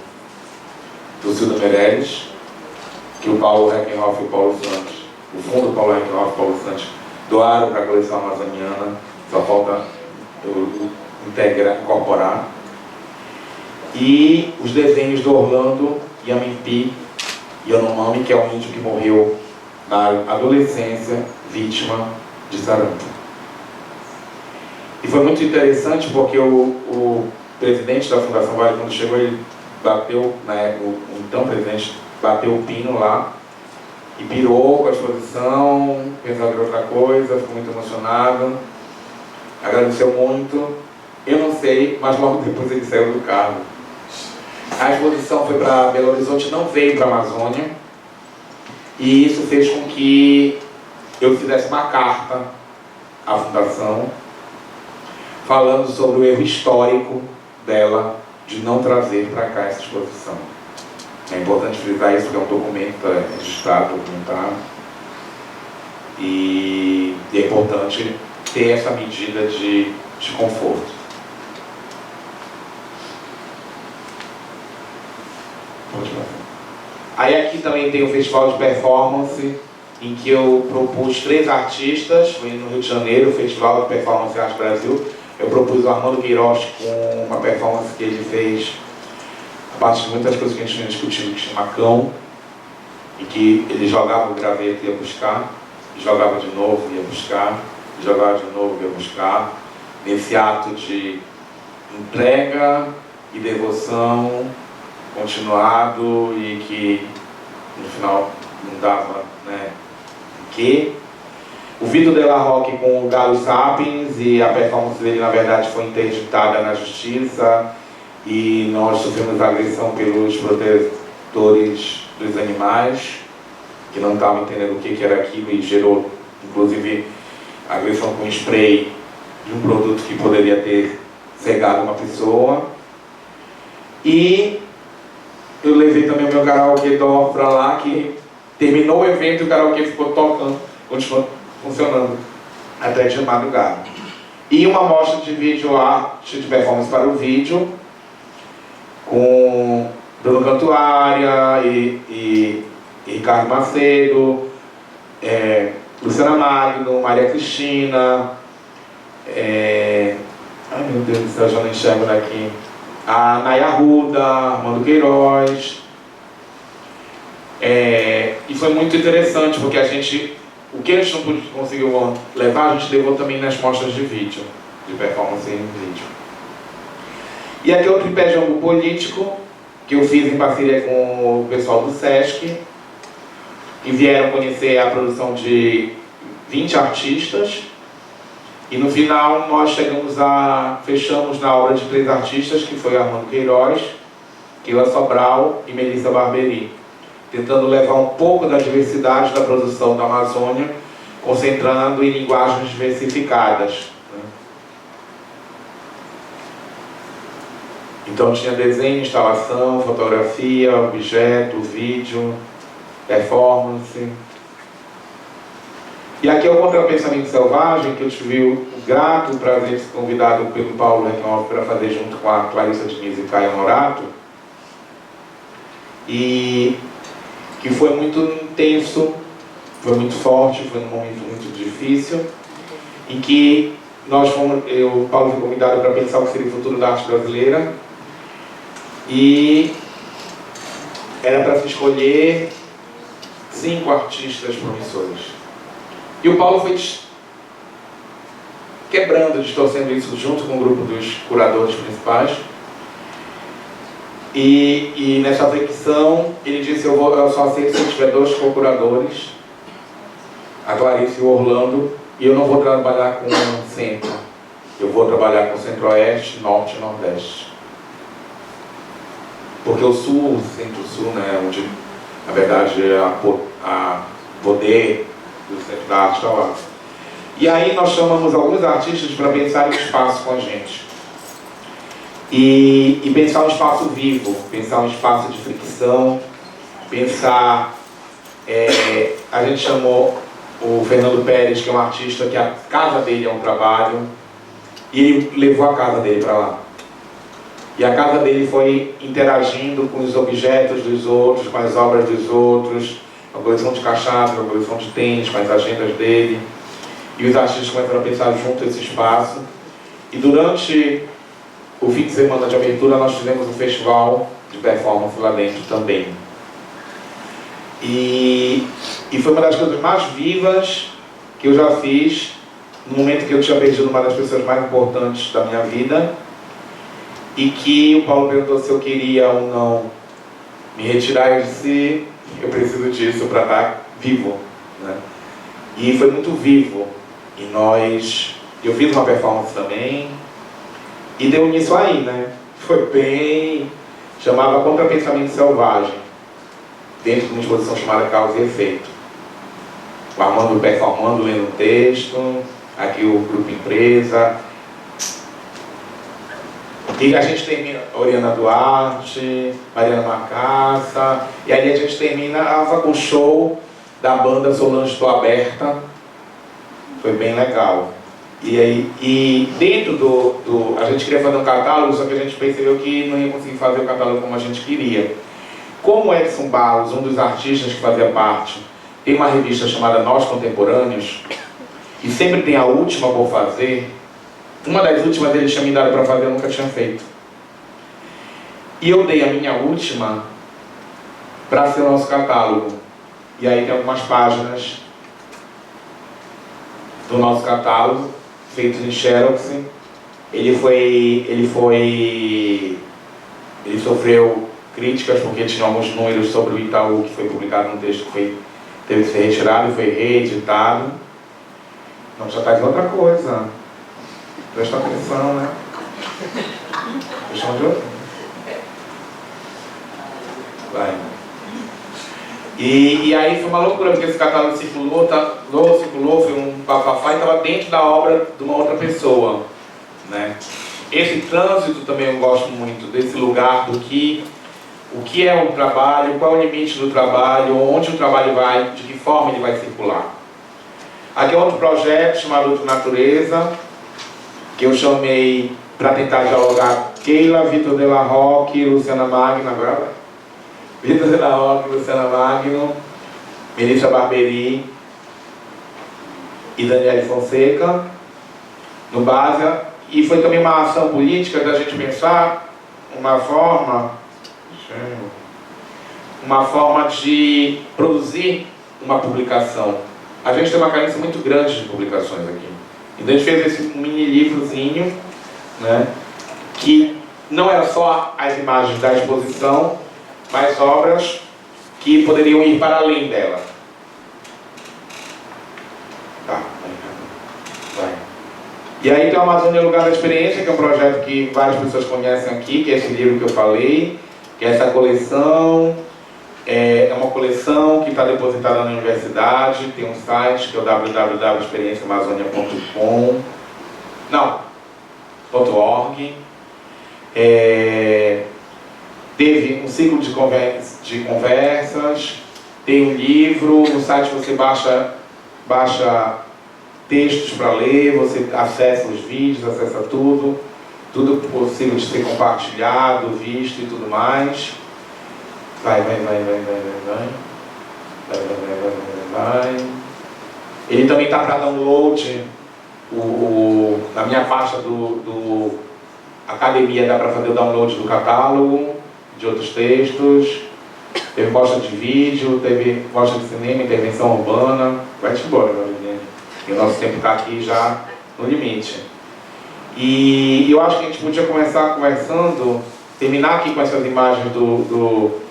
S2: do Cildo Meirelles, que o Paulo Reckenhoff e o Paulo Santos, o fundo Paulo Reckenhoff e o Paulo Santos, doaram para a coleção amazoniana, só falta eu incorporar. E os desenhos do Orlando Yamimpi Yanomami, que é um índio que morreu na adolescência, vítima de sarampo. E foi muito interessante porque o presidente da Fundação Vale, quando chegou, ele bateu, o então presidente bateu o pino lá e pirou com a exposição, pensava em outra coisa, ficou muito emocionado, agradeceu muito. Eu não sei, mas logo depois ele saiu do carro. A exposição foi para Belo Horizonte, não veio para a Amazônia, e isso fez com que eu fizesse uma carta à Fundação falando sobre o erro histórico dela de não trazer para cá essa exposição. É importante frisar isso, porque é um documento registrado, documentado, e é importante ter essa medida de conforto. Aí aqui também tem o Festival de Performance, em que eu propus 3 artistas, foi no Rio de Janeiro, o Festival de Performance Arte Brasil. Eu propus o Armando Queiroz com uma performance que ele fez a partir de muitas coisas que a gente tinha discutido, que chama Cão, e que ele jogava o graveto e ia buscar, jogava de novo e ia buscar, jogava de novo e ia buscar, nesse ato de entrega e devoção continuado, e que no final não dava, né, quê. O Vitor Della Rocque com o Galo Sapiens, e a performance dele, na verdade, foi interditada na justiça, e nós sofremos agressão pelos protetores dos animais, que não estavam entendendo o que era aquilo, e gerou, inclusive, agressão com spray de um produto que poderia ter cegado uma pessoa. E eu levei também o meu karaokê Dó para lá, que terminou o evento e o karaokê ficou tocando, continuou funcionando até de madrugada. E uma mostra de vídeo arte de performance para o vídeo, com Bruno Cantuária e Ricardo Macedo, Luciana Magno, Maria Cristina, ai meu Deus do céu, já não enxergo daqui, a Naya Arruda, Armando Queiroz. E foi muito interessante, porque o que a gente não conseguiu levar, a gente levou também nas mostras de vídeo, de performance em vídeo. E aqui é o tripé de ângulo político, que eu fiz em parceria com o pessoal do Sesc, que vieram conhecer a produção de 20 artistas. E no final nós fechamos na obra de 3 artistas, que foi Armando Queiroz, Keila Sobral e Melissa Barberi, tentando levar um pouco da diversidade da produção da Amazônia, concentrando em linguagens diversificadas. Então tinha desenho, instalação, fotografia, objeto, vídeo, performance. E aqui é o Contrapensamento Selvagem, que eu tive o grato prazer de ser convidado pelo Paulo Recknoff para fazer junto com a Clarissa Diniz e Caio Norato. E que foi muito intenso, foi muito forte, foi num momento muito difícil, em que o Paulo foi convidado para pensar o que seria o futuro da arte brasileira, e era para se escolher 5 artistas promissores. E o Paulo foi quebrando, distorcendo isso junto com o grupo dos curadores principais. E nessa fricção, ele disse: eu só aceito se eu tiver 2 co-curadores, a Clarice e o Orlando, e eu não vou trabalhar com o centro, eu vou trabalhar com o centro-oeste, norte e nordeste. Porque o sul, o centro-sul, né, onde, na verdade, a poder do centro da arte está lá. E aí nós chamamos alguns artistas para pensar em espaço com a gente. E pensar um espaço vivo, pensar um espaço de fricção, pensar... a gente chamou o Fernando Pérez, que é um artista que a casa dele é um trabalho, e ele levou a casa dele para lá. E a casa dele foi interagindo com os objetos dos outros, com as obras dos outros, com a coleção de cachaça, com a coleção de tênis, com as agendas dele. E os artistas começaram a pensar junto esse espaço. E durante o fim de semana de abertura, nós fizemos um festival de performance lá dentro também. E foi uma das coisas mais vivas que eu já fiz, no momento que eu tinha perdido uma das pessoas mais importantes da minha vida, e que o Paulo perguntou se eu queria ou não me retirar. Eu disse: eu preciso disso para estar vivo, né? E foi muito vivo. E eu fiz uma performance também, e deu início aí, né? Foi bem... chamava Contrapensamento Selvagem, dentro de uma exposição chamada Causa e Efeito. O Armando performando, lendo o texto, aqui o grupo Empresa. E a gente termina Oriana Duarte, Mariana Macassa, e aí a gente termina com o show da banda Solange Tô Aberta. Foi bem legal. E dentro a gente queria fazer um catálogo, só que a gente percebeu que não ia conseguir fazer o catálogo como a gente queria. Como Edson Barros, um dos artistas que fazia parte, tem uma revista chamada Nós Contemporâneos, e sempre tem a última por fazer, uma das últimas eles tinham me dado para fazer, eu nunca tinha feito. E eu dei a minha última para ser o nosso catálogo. E aí tem algumas páginas do nosso catálogo, feitos em Xerox. Ele sofreu críticas porque tinha alguns números sobre o Itaú, que foi publicado num texto que foi teve que ser retirado e foi reeditado. Então já está dizendo outra coisa. Presta atenção, né? Presta de outra. Vai. E aí foi uma loucura, porque esse catálogo circulou, foi um bafafá e estava dentro da obra de uma outra pessoa, né? Esse trânsito também eu gosto muito, desse lugar do que o que é o trabalho, qual é o limite do trabalho, onde o trabalho vai, de que forma ele vai circular. Aqui é outro projeto chamado Outra Natureza, que eu chamei para tentar dialogar Keila, Vitor de la Roque, Luciana Magno agora. Vitor de la Roque, Luciana Magno, Melissa Barberi e Daniele Fonseca, no Basa. E foi também uma ação política da gente pensar uma forma de produzir uma publicação. A gente tem uma carência muito grande de publicações aqui. Então a gente fez esse mini livrozinho, né, que não era só as imagens da exposição, mas obras que poderiam ir para além dela. Tá, vai. E aí tem o Amazônia Lugar da Experiência, que é um projeto que várias pessoas conhecem aqui, que é esse livro que eu falei, que é essa coleção. É uma coleção que está depositada na universidade, tem um site que é o www.experienciamazonia.org. Teve um ciclo de conversas, tem um livro, no site você baixa textos para ler, você acessa os vídeos, acessa tudo possível de ser compartilhado, visto e tudo mais. Vai. Ele também está para download, na minha pasta do Academia dá para fazer o download do catálogo, de outros textos. Teve mostra de vídeo, teve mostra de cinema, intervenção urbana. Vai-te embora, meu menino. E o nosso tempo está aqui já no limite. E eu acho que a gente podia começar conversando, terminar aqui com essas imagens do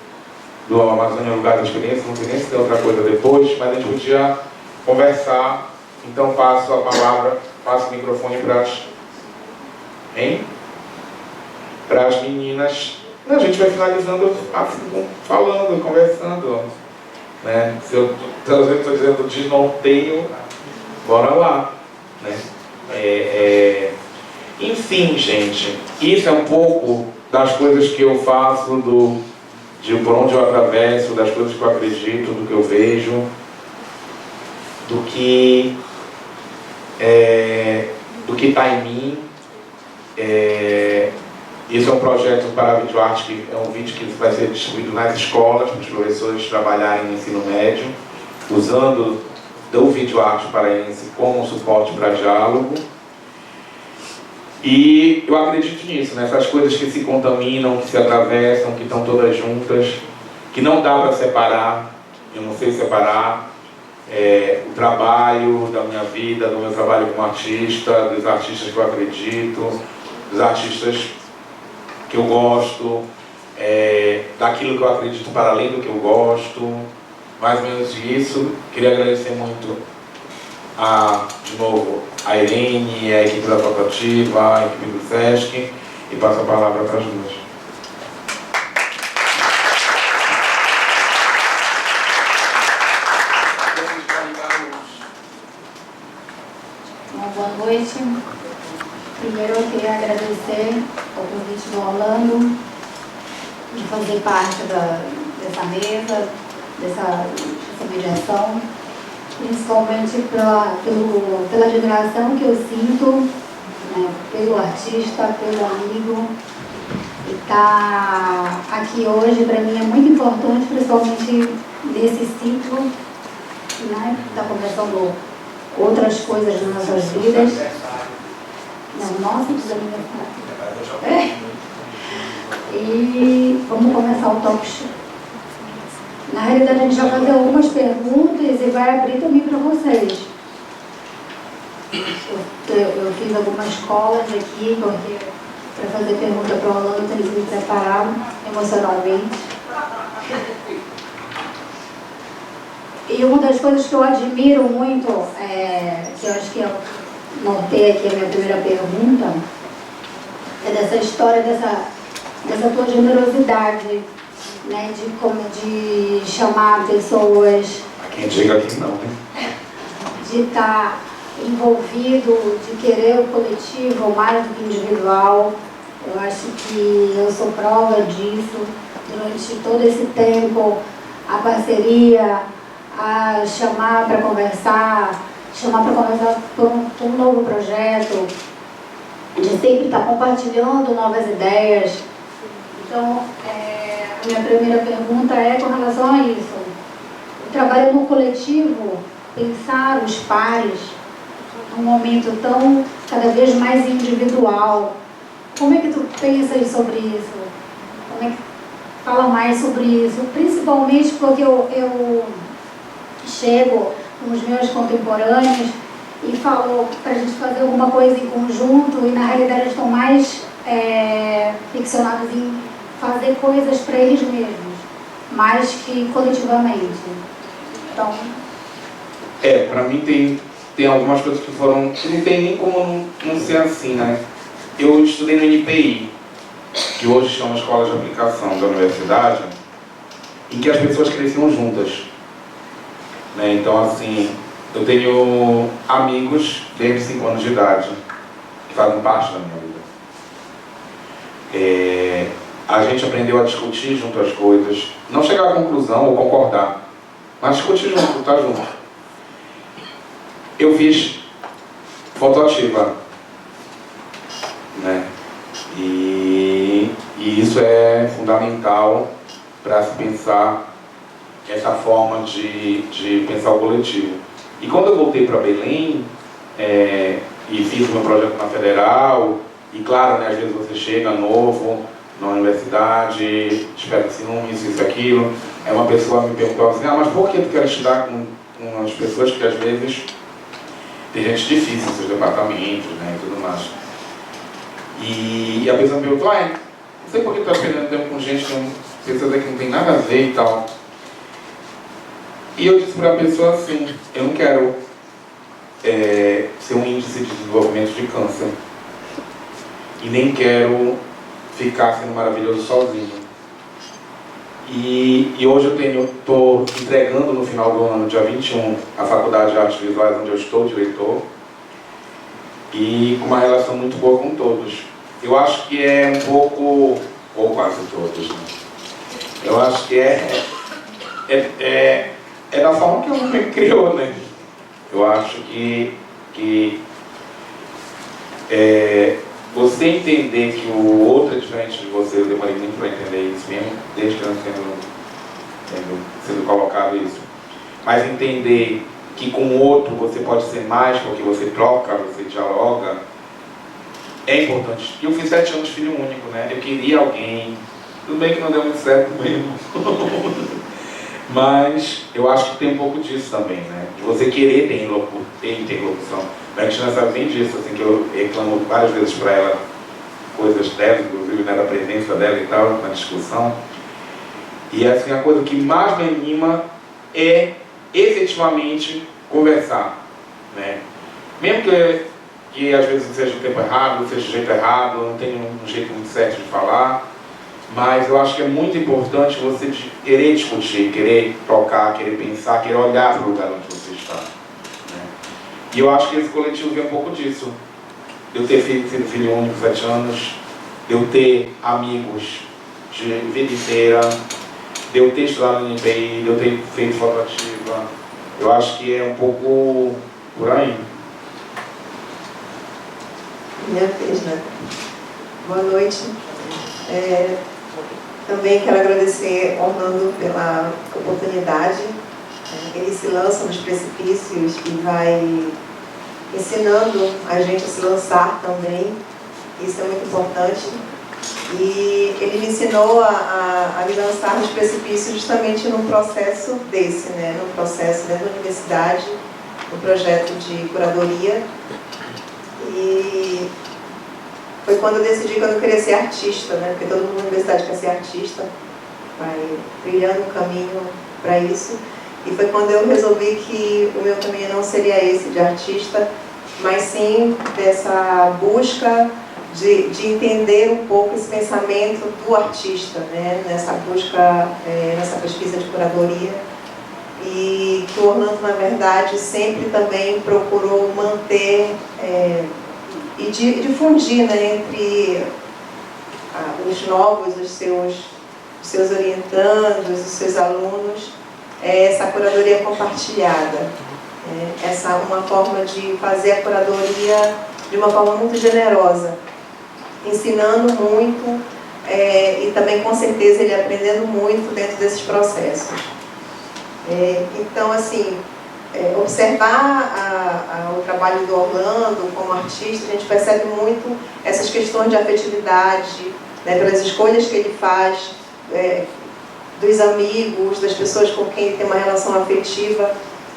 S2: Amazônia Lugar da Experiência, não sei nem se tem outra coisa depois, mas a gente podia conversar. Então passo a palavra, passo o microfone para as meninas. A gente vai finalizando assim, falando, conversando, né? Se eu estou dizendo desnorteio, bora lá, né? Enfim, gente, isso é um pouco das coisas que eu faço, de por onde eu atravesso, das coisas que eu acredito, do que eu vejo, do que está em mim. Esse é um projeto para a videoarte, que é um vídeo que vai ser distribuído nas escolas, para os professores trabalharem no ensino médio, usando o videoarte paraense como um suporte para diálogo. E eu acredito nisso, nessas coisas que se contaminam, que se atravessam, que estão todas juntas, que não dá para separar. Eu não sei separar o trabalho da minha vida, do meu trabalho como artista, dos artistas que eu acredito, dos artistas que eu gosto, daquilo que eu acredito para além do que eu gosto, mais ou menos disso. Queria agradecer muito de novo a Irene, a equipe da Tocativa, a equipe do SESC, e passo a palavra para as duas.
S3: Boa noite. Primeiro eu queria agradecer o convite do Orlando de fazer parte dessa mesa, dessa mediação, principalmente pela admiração que eu sinto, né, pelo artista, pelo amigo. E estar aqui hoje para mim é muito importante, principalmente nesse ciclo, né, está começando outras coisas nas nossas vidas. Nossa, e vamos começar o talk show. Na realidade, a gente vai fazer algumas perguntas e vai abrir também para vocês. Eu fiz algumas colas aqui, porque para fazer pergunta para o Orlando, tem que me preparar emocionalmente. E E uma das coisas que eu admiro muito, que eu acho que eu notei aqui a minha primeira pergunta, é dessa história, dessa tua generosidade, né, de chamar pessoas.
S2: Quem diga que não, né?
S3: De estar envolvido, de querer o coletivo mais do que o individual. Eu acho que eu sou prova disso. Durante todo esse tempo, a parceria, a chamar para conversar por um novo projeto, de sempre estar compartilhando novas ideias. Então, a minha primeira pergunta é com relação a isso. O trabalho no coletivo, pensar os pares num momento tão cada vez mais individual. Como é que tu pensas sobre isso? Como é que fala mais sobre isso? Principalmente porque eu chego com os meus contemporâneos e falo para a gente fazer alguma coisa em conjunto e na realidade eles estão mais ficcionados em fazer coisas para eles mesmos, mais que coletivamente. Então...
S2: para mim tem algumas coisas que foram... Não tem nem como não ser assim, né? Eu estudei no NPI, que hoje chama Escola de Aplicação da Universidade, em que as pessoas cresciam juntas. Né? Então, assim, eu tenho amigos desde 5 anos de idade, que fazem parte da minha vida. A gente aprendeu a discutir junto as coisas, não chegar à conclusão ou concordar, mas discutir junto, lutar junto. Eu fiz fotoativa, né? E isso é fundamental para se pensar essa forma de pensar o coletivo. E quando eu voltei para Belém e fiz o meu projeto na Federal, e claro, né, às vezes você chega novo na universidade, espera que se não isso e aquilo, uma pessoa me perguntou assim, mas por que tu quer estudar com as pessoas que às vezes tem gente difícil nos seus departamentos, né, e tudo mais. E a pessoa me perguntou, não sei por que tu está perdendo tempo com gente que pessoas que não tem nada a ver e tal. E eu disse para a pessoa assim, eu não quero ser um índice de desenvolvimento de câncer. E nem quero ficar sendo maravilhoso sozinho. E hoje eu estou entregando no final do ano, dia 21, a Faculdade de Artes Visuais, onde eu estou diretor, e com uma relação muito boa com todos. Eu acho que é um pouco, ou quase todos, né? Eu acho que é da forma que o homem me criou, né? Eu acho que você entender que o outro é diferente de você, eu demorei muito para entender isso mesmo, desde que eu sendo colocado isso. Mas entender que com o outro você pode ser mais, porque você troca, você dialoga, é importante. E eu fiz 7 anos de filho único, né? Eu queria alguém, tudo bem que não deu muito certo mesmo. Mas eu acho que tem um pouco disso também, né? De você querer ter interlocução. A Cristina sabe bem disso, assim, que eu reclamo várias vezes para ela coisas dela, inclusive, né, da presença dela e tal, na discussão. E assim, a coisa que mais me anima é efetivamente conversar, né? Mesmo que às vezes seja o tempo errado, seja o jeito errado, não tem um jeito muito certo de falar, mas eu acho que é muito importante você querer discutir, querer tocar, querer pensar, querer olhar para o lugar onde você está, né? E eu acho que esse coletivo vem um pouco disso. Eu ter sido filho único 7 anos, de eu ter amigos de vida inteira, de eu ter estudado no NPI, de eu ter feito fotoativa. Eu acho que é um pouco por aí.
S4: Minha vez, né? Boa noite. Também quero agradecer ao Orlando pela oportunidade. Ele se lança nos precipícios e vai ensinando a gente a se lançar também. Isso é muito importante. E ele me ensinou a me lançar nos precipícios justamente num processo desse, né? Num processo dentro da universidade, no projeto de curadoria. E foi quando eu decidi que eu não queria ser artista, né? Porque todo mundo na universidade quer ser artista, vai trilhando um caminho para isso. E foi quando eu resolvi que o meu caminho não seria esse de artista, mas sim dessa busca de entender um pouco esse pensamento do artista, né? Nessa busca, nessa pesquisa de curadoria. E que o Orlando, na verdade, sempre também procurou manter e difundir, né, entre os novos, os seus orientandos, os seus alunos, essa curadoria compartilhada. Essa uma forma de fazer a curadoria de uma forma muito generosa, ensinando muito e também, com certeza, ele aprendendo muito dentro desses processos. Então, assim, observar o trabalho do Orlando como artista, a gente percebe muito essas questões de afetividade, né, pelas escolhas que ele faz, dos amigos, das pessoas com quem ele tem uma relação afetiva,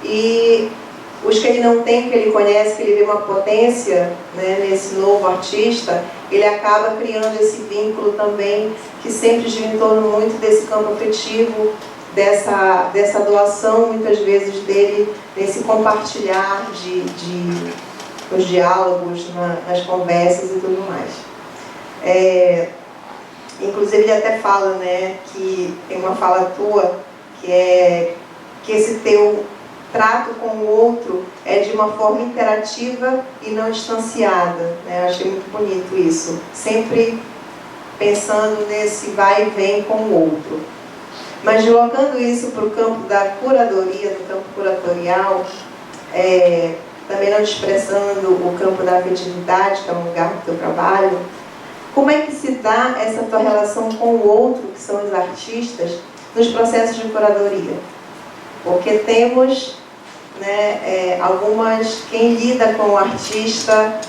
S4: e os que ele não tem, que ele conhece, que ele vê uma potência, né, nesse novo artista, ele acaba criando esse vínculo também, que sempre gira em torno muito desse campo afetivo, dessa doação, muitas vezes, dele, nesse compartilhar os diálogos, nas conversas e tudo mais. Inclusive, ele até fala, né, que tem uma fala tua, que esse teu trato com o outro é de uma forma interativa e não distanciada, né? Eu achei muito bonito isso, sempre pensando nesse vai e vem com o outro. Mas deslocando isso para o campo da curadoria, do campo curatorial, também não desprezando o campo da afetividade, que é um lugar do teu trabalho, como é que se dá essa tua relação com o outro, que são os artistas, nos processos de curadoria? Porque temos, né, quem lida com o artista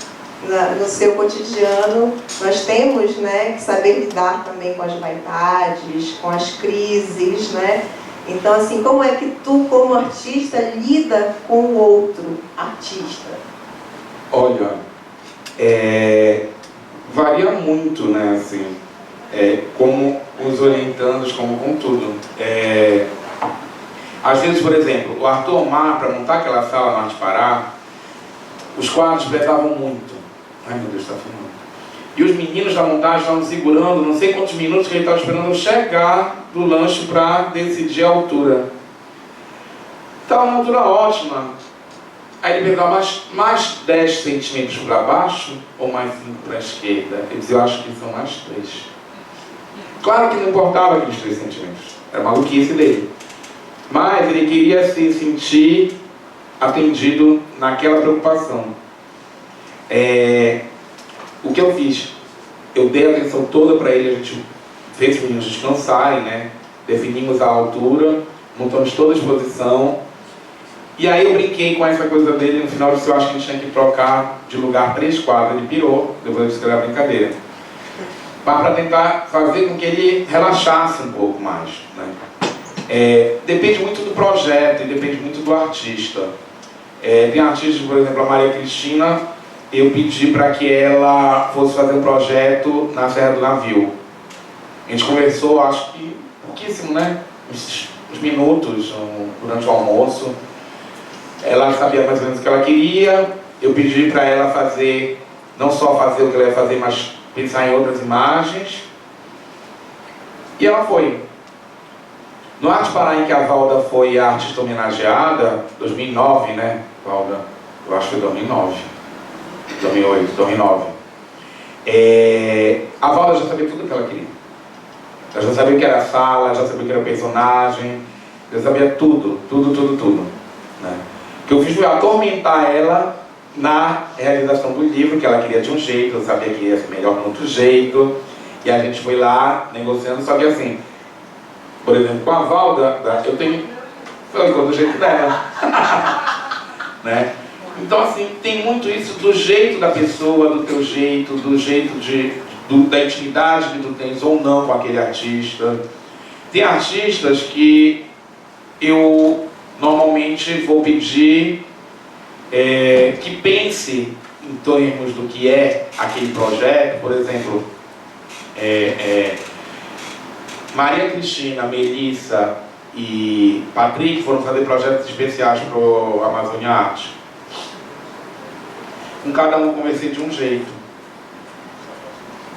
S4: no seu cotidiano, nós temos, né, que saber lidar também com as vaidades, com as crises, né? Então, assim, como é que tu, como artista, lida com o outro artista?
S2: Olha, varia muito, né, assim, como os orientandos, como com tudo. Às vezes, por exemplo, o Arthur Omar, para montar aquela sala no Arte Pará, os quadros pesavam muito. Ai, meu Deus, está filmando. E os meninos da montagem estavam segurando não sei quantos minutos que ele estava esperando eu chegar do lanche para decidir a altura. Estava uma altura ótima. Aí ele pegava mais 10 centímetros para baixo ou mais 5 para a esquerda. Ele dizia, eu acho que são mais 3. Claro que não importava aqueles 3 centímetros. Era maluquice dele. Mas ele queria se sentir atendido naquela preocupação. O que eu fiz? Eu dei a atenção toda para ele, a gente fez os meninos descansarem, né? Definimos a altura, montamos toda a exposição. E aí eu brinquei com essa coisa dele, no final disse, eu acho que a gente tinha que trocar de lugar 3 quadros. Ele pirou, depois eu disse que era brincadeira. Mas para tentar fazer com que ele relaxasse um pouco mais, né? Depende muito do projeto e depende muito do artista. Tem artistas, por exemplo, a Maria Cristina, eu pedi para que ela fosse fazer um projeto na Serra do Navio. A gente conversou, acho que pouquíssimo, né? Uns minutos durante o almoço. Ela sabia mais ou menos o que ela queria. Eu pedi para ela fazer, não só fazer o que ela ia fazer, mas pensar em outras imagens. E ela foi. No Arte Pará, em que a Valda foi a artista homenageada, 2009, né, Valda? Eu acho que foi 2009. 2008, 2009. A Valda já sabia tudo o que ela queria. Ela já sabia o que era a sala, já sabia o que era o personagem, já sabia tudo, né? O que eu fiz foi atormentar ela na realização do livro, que ela queria de um jeito, eu sabia que ia ser melhor de outro jeito, e a gente foi lá negociando, só que assim, por exemplo, com a Valda, eu tenho... Ela ficou do jeito dela. Né? Então, assim, tem muito isso do jeito da pessoa, do teu jeito, do jeito da intimidade que tu tens ou não com aquele artista. Tem artistas que eu normalmente vou pedir que pense em termos do que é aquele projeto. Por exemplo, Maria Cristina, Melissa e Patrick foram fazer projetos especiais para o Amazônia Arte. Com cada um eu conversei de um jeito.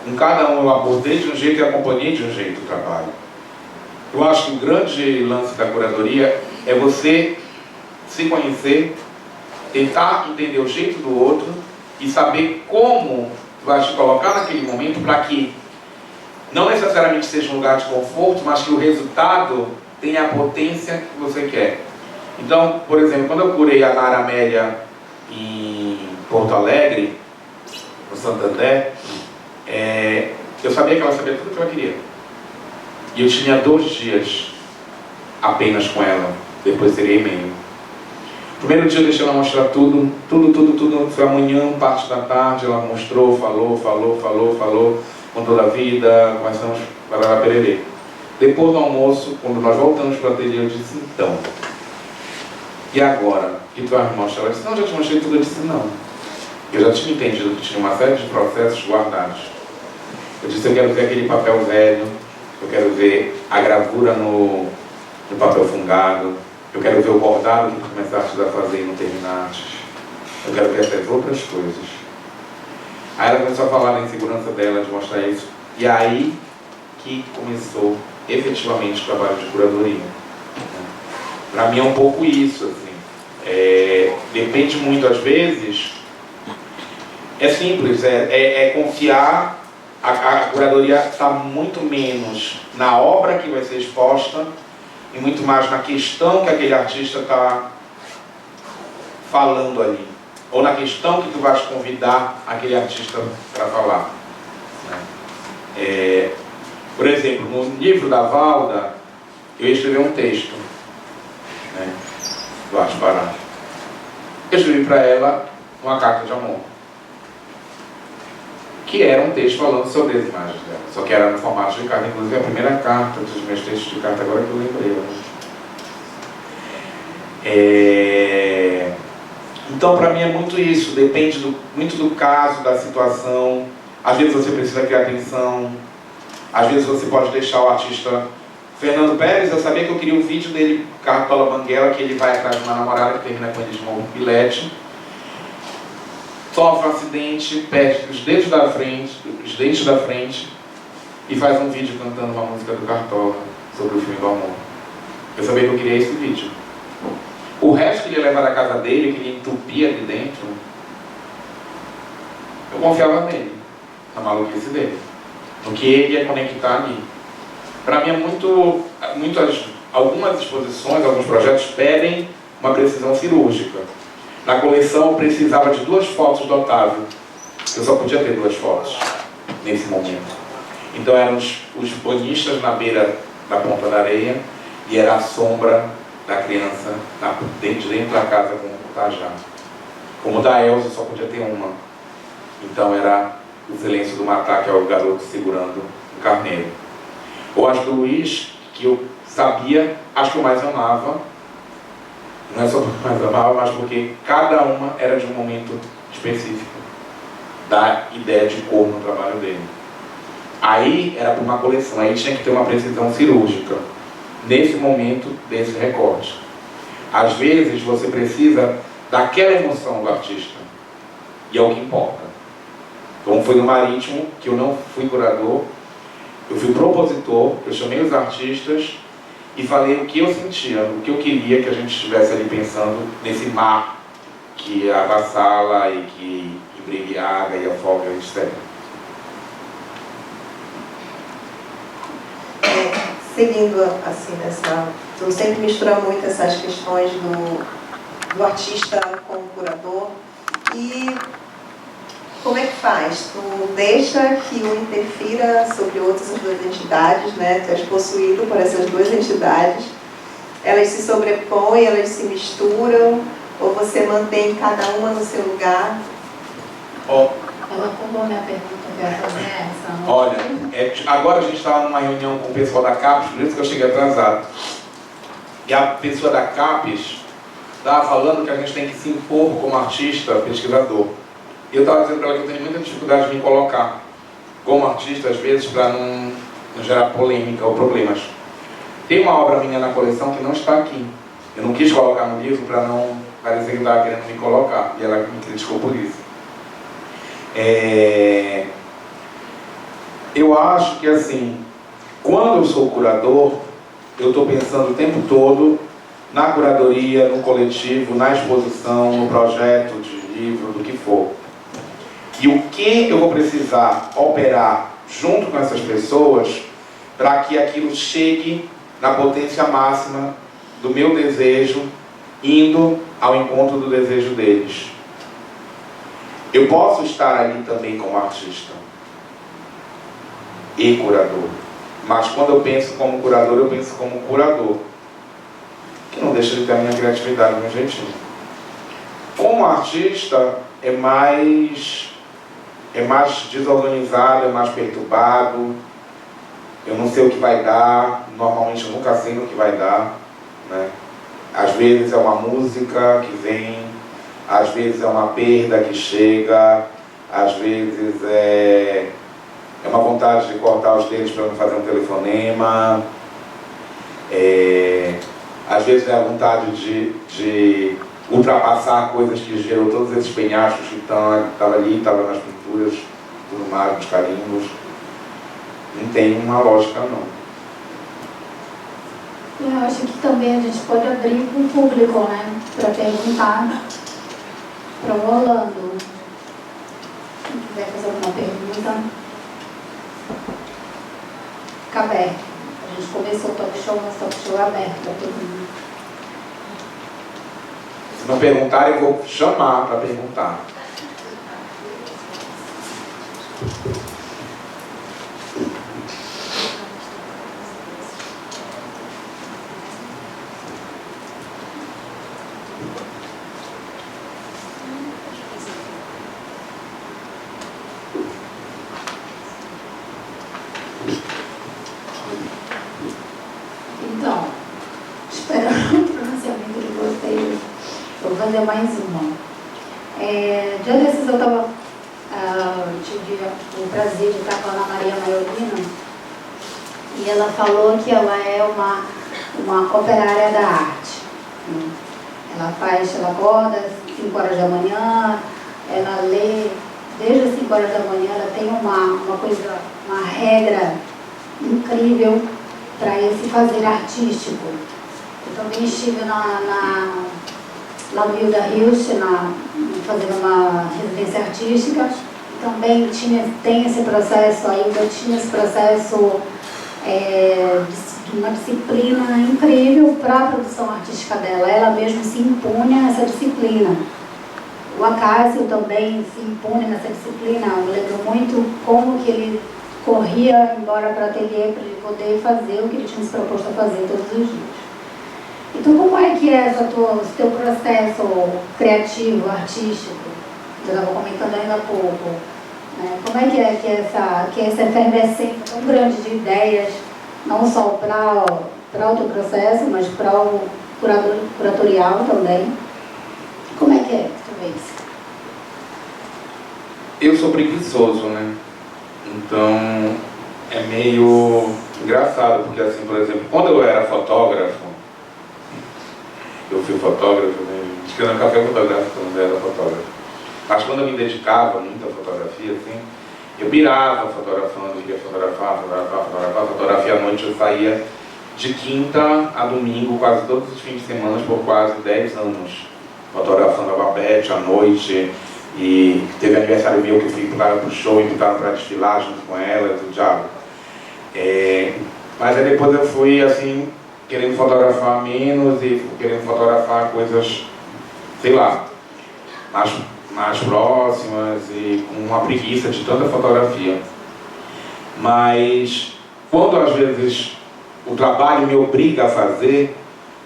S2: Com cada um eu abordei de um jeito e acompanhei de um jeito o trabalho. Eu acho que o grande lance da curadoria é você se conhecer, tentar entender o jeito do outro e saber como vai te colocar naquele momento para que não necessariamente seja um lugar de conforto, mas que o resultado tenha a potência que você quer. Então, por exemplo, quando eu curei a Nara Amélia em Porto Alegre, no Santander, eu sabia que ela sabia tudo o que ela queria. E eu tinha 2 dias apenas com ela, depois teria e-mail. Primeiro dia eu deixei ela mostrar tudo, foi amanhã, parte da tarde, ela mostrou, falou, contou da vida, começamos a pererê. Depois do almoço, quando nós voltamos para o ateliê, eu disse, então, e agora? O que tu vai me mostrar? Ela disse, não, já te mostrei tudo. Eu disse, não. Eu já tinha entendido que tinha uma série de processos guardados. Eu disse, eu quero ver aquele papel velho, eu quero ver a gravura no papel fungado, eu quero ver o bordado que tu começaste a fazer e não terminaste, eu quero ver essas outras coisas. Aí ela começou a falar da insegurança dela, de mostrar isso, e aí que começou efetivamente o trabalho de curadoria. Para mim é um pouco isso, assim. Depende muito, às vezes, é simples, confiar. A curadoria está muito menos na obra que vai ser exposta e muito mais na questão que aquele artista está falando ali, ou na questão que tu vais convidar aquele artista para falar. Por exemplo, no livro da Valda, eu escrevi um texto, do Arte Pará. Eu escrevi para ela uma carta de amor, que era um texto falando sobre as imagens dela, só que era no formato de carta, inclusive a primeira carta dos meus textos de carta, agora que eu lembrei. Então, para mim é muito isso, depende muito do caso, da situação. Às vezes você precisa criar atenção, às vezes você pode deixar o artista. Fernando Pérez, eu sabia que eu queria o vídeo dele, Cartola Banguela, que ele vai atrás de uma namorada que termina com ele de um pilete, sofre um acidente, perde os dentes da frente e faz um vídeo cantando uma música do Cartola sobre o filme do amor. Eu sabia que eu queria esse vídeo. O resto que ele ia levar da casa dele, que ele entupia ali dentro, eu confiava nele, na maluquice dele, no que ele ia conectar ali. Para mim algumas exposições, alguns projetos pedem uma precisão cirúrgica. Na coleção eu precisava de 2 fotos do Otávio. Eu só podia ter 2 fotos nesse momento. Então eram os bonistas na beira da ponta da areia e era a sombra da criança dentro da casa com o Tajá. Como o da Elza só podia ter uma. Então era o silêncio do matar, que é o garoto segurando o carneiro. Ou as do Luiz, que eu sabia, acho que eu mais amava. Não é só porque eu mais amava, mas porque cada uma era de um momento específico da ideia de cor no trabalho dele. Aí era para uma coleção, aí tinha que ter uma precisão cirúrgica nesse momento desse recorte. Às vezes você precisa daquela emoção do artista, e é o que importa. Como foi no Marítimo, que eu não fui curador, eu fui propositor, eu chamei os artistas e falei o que eu sentia, o que eu queria que a gente estivesse ali pensando nesse mar que avassala e que embriaga e afoga, etc.
S4: Seguindo assim tu sempre mistura muito essas questões do artista com o curador, e como é que faz? Tu deixa que um interfira sobre outras 2 entidades, né? Tu és possuído por essas 2 entidades, elas se sobrepõem, elas se misturam, ou você mantém cada uma no seu lugar?
S3: Ela pulou minha pergunta que eu ia fazer essa.
S2: Olha, agora a gente estava numa reunião com o pessoal da CAPES, por isso que eu cheguei atrasado. E a pessoa da CAPES estava falando que a gente tem que se impor como artista, pesquisador. E eu estava dizendo para ela que eu tenho muita dificuldade de me colocar como artista, às vezes, para não gerar polêmica ou problemas. Tem uma obra minha na coleção que não está aqui. Eu não quis colocar no livro para não parecer que estava querendo me colocar. E ela me criticou por isso. Eu acho que assim, quando eu sou curador, eu estou pensando o tempo todo na curadoria, no coletivo, na exposição, no projeto de livro, do que for. E o que eu vou precisar operar junto com essas pessoas para que aquilo chegue na potência máxima do meu desejo, indo ao encontro do desejo deles. Eu posso estar ali também como artista e curador, mas quando eu penso como curador, eu penso como curador, que não deixa de ter a minha criatividade, o meu jeitinho. Como artista, é mais desorganizado, é mais perturbado. Eu não sei o que vai dar, normalmente eu nunca sei o que vai dar, né? Às vezes é uma música que vem, às vezes é uma perda que chega, às vezes é uma vontade de cortar os dedos para não fazer um telefonema, às vezes é a vontade de ultrapassar coisas que gerou todos esses penhachos que estavam ali, estavam nas pinturas, no mar, nos carimbos. Não tem uma lógica, não.
S3: Eu acho que também a gente pode abrir para o público, né? Para perguntar para o Orlando. Quem quiser fazer alguma pergunta, fica aberto. A gente começou o talk show, mas o talk show é aberto para todo mundo.
S2: Se não perguntar, eu vou chamar para perguntar.
S3: Então, esperando o pronunciamento de vocês, eu vou fazer mais uma. Dia desses eu tive o prazer de estar com a Ana Maria Maiorina, e ela falou que ela é uma operária da arte. Ela acorda às 5 horas da manhã, ela lê desde as 5 horas da manhã, ela tem uma regra incrível para esse fazer artístico. Eu também estive lá no Hilda Hilst, fazendo uma residência artística, também tem esse processo, ainda tinha esse processo de uma disciplina incrível para a produção artística dela. Ela mesma se impunha essa disciplina. O Acácio também se impune nessa disciplina. Eu lembro muito como que ele corria embora para o ateliê para ele poder fazer o que ele tinha se proposto a fazer todos os dias. Então, como é que é esse teu processo criativo, artístico? Eu estava comentando ainda há pouco. Né? Como é que é essa efervescência tão grande de ideias, não só para o teu processo, mas para o curatorial também? Como é que é, talvez?
S2: Eu sou preguiçoso, né? Então, é meio engraçado, porque assim, por exemplo, quando eu era fotógrafo, eu fui fotógrafo, né? Acho que eu era café fotográfico quando eu era fotógrafo. Mas quando eu me dedicava muito à fotografia, assim, eu pirava fotografando, ia fotografar à noite. Eu saía de quinta a domingo, quase todos os fins de semana, por quase 10 anos, fotografando a Babette à noite. E teve aniversário meu que eu fui para o show e invitaram para desfilar junto com elas, o diabo. Mas aí depois eu fui assim, querendo fotografar menos e querendo fotografar coisas, sei lá, mais próximas e com uma preguiça de tanta fotografia. Mas quando às vezes o trabalho me obriga a fazer,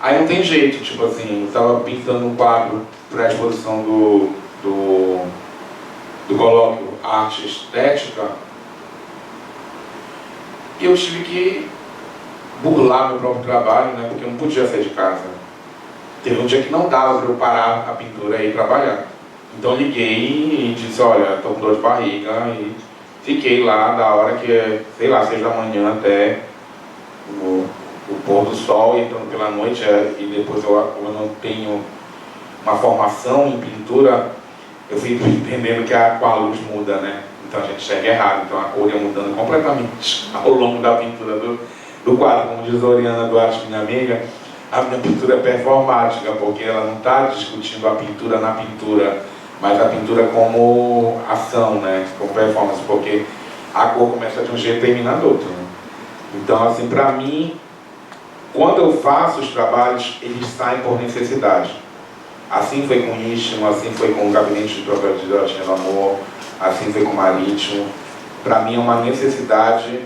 S2: aí não tem jeito. Tipo assim, eu estava pintando um quadro para a exposição do colóquio Arte Estética, e eu tive que burlar meu próprio trabalho, né, porque eu não podia sair de casa. Teve um dia que não dava para eu parar a pintura e ir trabalhar. Então eu liguei e disse, olha, estou com dor de barriga, e fiquei lá da hora que, sei lá, 6 da manhã até o pôr do sol entrando pela noite, e depois eu não tenho uma formação em pintura, eu fui entendendo que com a luz muda, né? Então a gente enxerga errado, então a cor ia mudando completamente ao longo da pintura do quadro. Como diz a Oriana Duarte, minha amiga, a minha pintura é performática, porque ela não está discutindo a pintura na pintura, mas a pintura como ação, né? Como performance, porque a cor começa de um jeito e termina do outro, né? Então, assim, para mim, quando eu faço os trabalhos, eles saem por necessidade. Assim foi com o Istmo, assim foi com o Gabinete de Trocas de Dotinha do Amor, assim foi com o Marítimo. Para mim é uma necessidade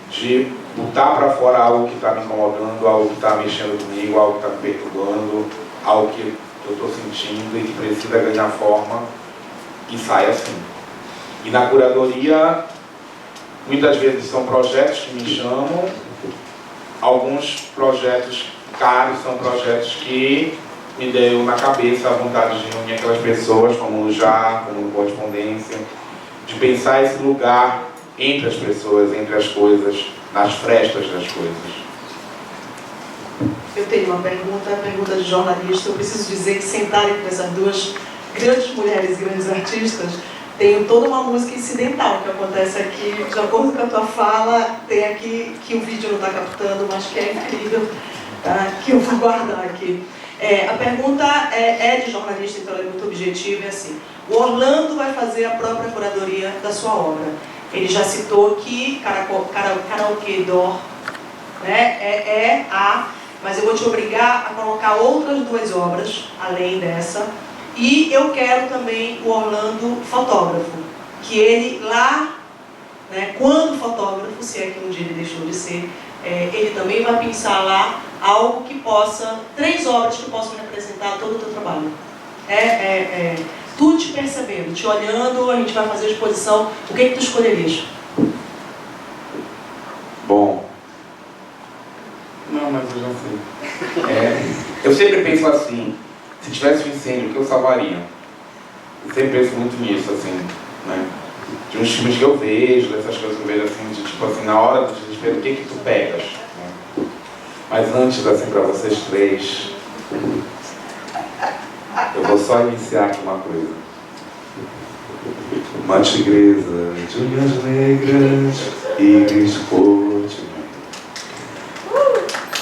S2: de botar para fora algo que está me incomodando, algo que está mexendo comigo, algo que está me perturbando, algo que eu estou sentindo e que precisa ganhar forma, e sai assim. E na curadoria, muitas vezes são projetos que me chamam, alguns projetos caros são projetos que me deu na cabeça a vontade de reunir aquelas pessoas, como no Já, como no Correspondência, de pensar esse lugar entre as pessoas, entre as coisas, nas frestas das coisas.
S5: Eu tenho uma pergunta de jornalista. Eu preciso dizer que sentar entre essas duas grandes mulheres, grandes artistas, tenho toda uma música incidental que acontece aqui, de acordo com a tua fala, tem aqui, que o vídeo não está captando, mas que é incrível, tá? Que eu vou guardar aqui. A pergunta é de jornalista, então é muito objetiva, é assim: o Orlando vai fazer a própria curadoria da sua obra. Ele já citou que Karaokê Door, né, mas eu vou te obrigar a colocar outras duas obras, além dessa. E eu quero também o Orlando fotógrafo, que ele lá, né, quando fotógrafo, se é que um dia ele deixou de ser, ele também vai pensar lá algo que possa, 3 obras que possam representar todo o teu trabalho. Tu te percebendo, te olhando, a gente vai fazer a exposição, o que tu escolherias?
S2: Bom, não, mas eu já sei. Eu sempre penso assim, se tivesse um incêndio, o que eu salvaria? Eu sempre penso muito nisso, assim, né? De uns filmes que eu vejo, dessas coisas que eu vejo assim, de tipo assim, na hora do desespero, o que tu pegas? Né? Mas antes, assim, para vocês 3, eu vou só iniciar aqui uma coisa. Uma tigresa de unhas negras e esporte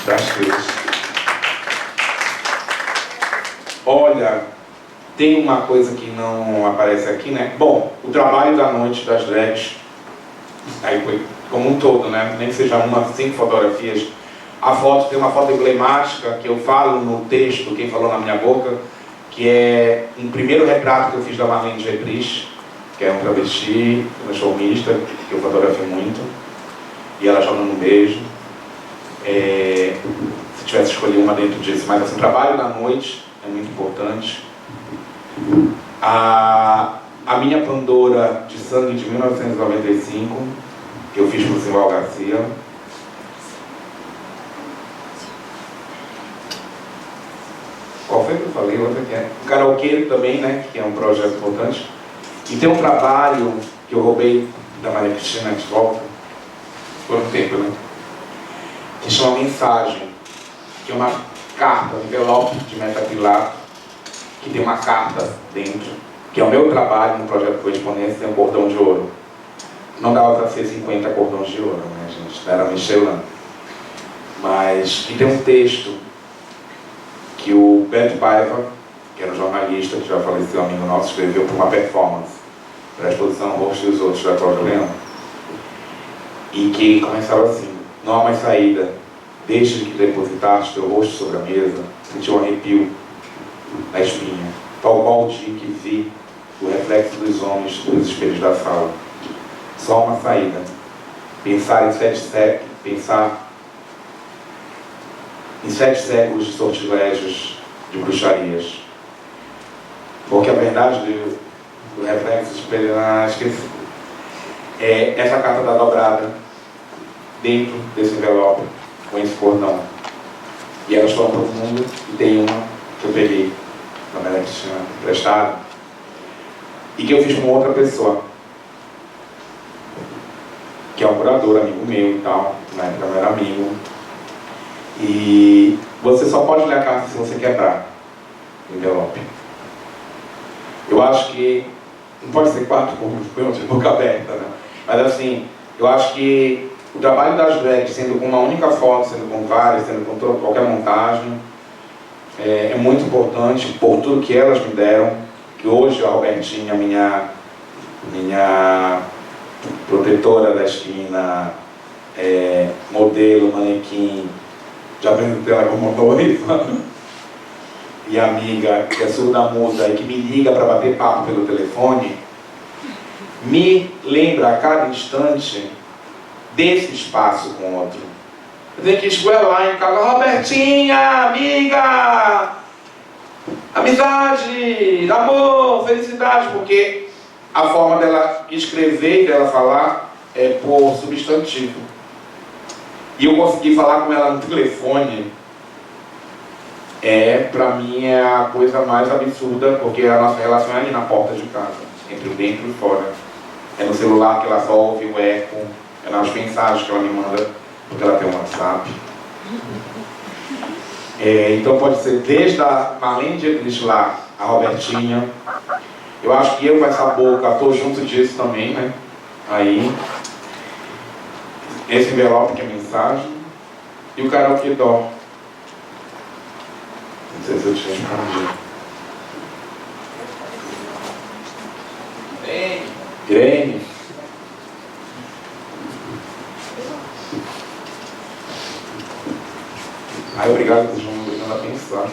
S2: das 3. Olha, tem uma coisa que não aparece aqui, né? Bom, o trabalho da noite das drags, aí foi como um todo, né? Nem que seja 5 fotografias. A foto, tem uma foto emblemática que eu falo no texto, quem falou na minha boca, que é um primeiro retrato que eu fiz da Marlene Dietrich, que é um travesti, uma showmista, que eu fotografei muito, e ela jogando um beijo. Se tivesse escolhido uma dentro disso, mas assim, o trabalho da noite é muito importante. A minha Pandora de sangue de 1995, que eu fiz com o Simval Garcia. Qual foi que eu falei? Outra que é. O Karaokê também, né? Que é um projeto importante. E tem um trabalho que eu roubei da Maria Cristina de volta, por um tempo, né? Que chama Mensagem, que é uma carta, um envelope de metacrilato, que tem uma carta dentro, que é o meu trabalho no projeto Correspondência, tem um cordão de ouro. Não dava para ser 50 cordões de ouro, né, gente? Não era Michelin. Mas que tem um texto que o Beto Paiva, que era um jornalista, que já faleceu, amigo nosso, escreveu para uma performance, para a exposição Rosto e os Outros, da Cláudia Leão. E que começava assim: não há mais saída, desde que depositaste teu rosto sobre a mesa, senti um arrepio na espinha, tal qual o dia que vi o reflexo dos homens nos espelhos da sala. Só uma saída, pensar em 7 séculos de sortilégios, de bruxarias. Porque a verdade do reflexo do espelho, esqueci. É essa carta da dobrada dentro desse envelope, com esse cordão. E elas estão para o mundo, e tem uma que eu peguei da Maria Cristina emprestada, e que eu fiz com outra pessoa, que é um curador, amigo meu e tal, na época não era amigo. E você só pode ler a carta se você quebrar o envelope. Eu acho que, não pode ser 4 pontos de boca aberta, né? Mas assim, eu acho que o trabalho das drags, sendo com uma única foto, sendo com várias, sendo com qualquer montagem, é muito importante por tudo que elas me deram, que hoje a Robertinha, minha protetora da esquina, modelo, manequim, já apresentei ela como noiva, e amiga, que é surda-muda e que me liga para bater papo pelo telefone, me lembra a cada instante desse espaço com o outro. Eu tenho que esgoelar em casa, Robertinha, amiga, amizade, amor, felicidade, porque a forma dela escrever e dela falar é por substantivo. E eu consegui falar com ela no telefone, pra mim é a coisa mais absurda, porque a nossa relação é ali na porta de casa, entre o dentro e o fora. É no celular que ela só ouve o eco, é nas mensagens que ela me manda, porque ela tem um WhatsApp. Então pode ser desde a Marlene Dietrich lá, a Robertinha. Eu acho que eu com essa boca estou junto disso também, né? Aí, esse envelope que é mensagem, e o karaokê dó. Não sei se eu te respondi. Irene. Ai, obrigado, vocês vão me obrigando a pensar.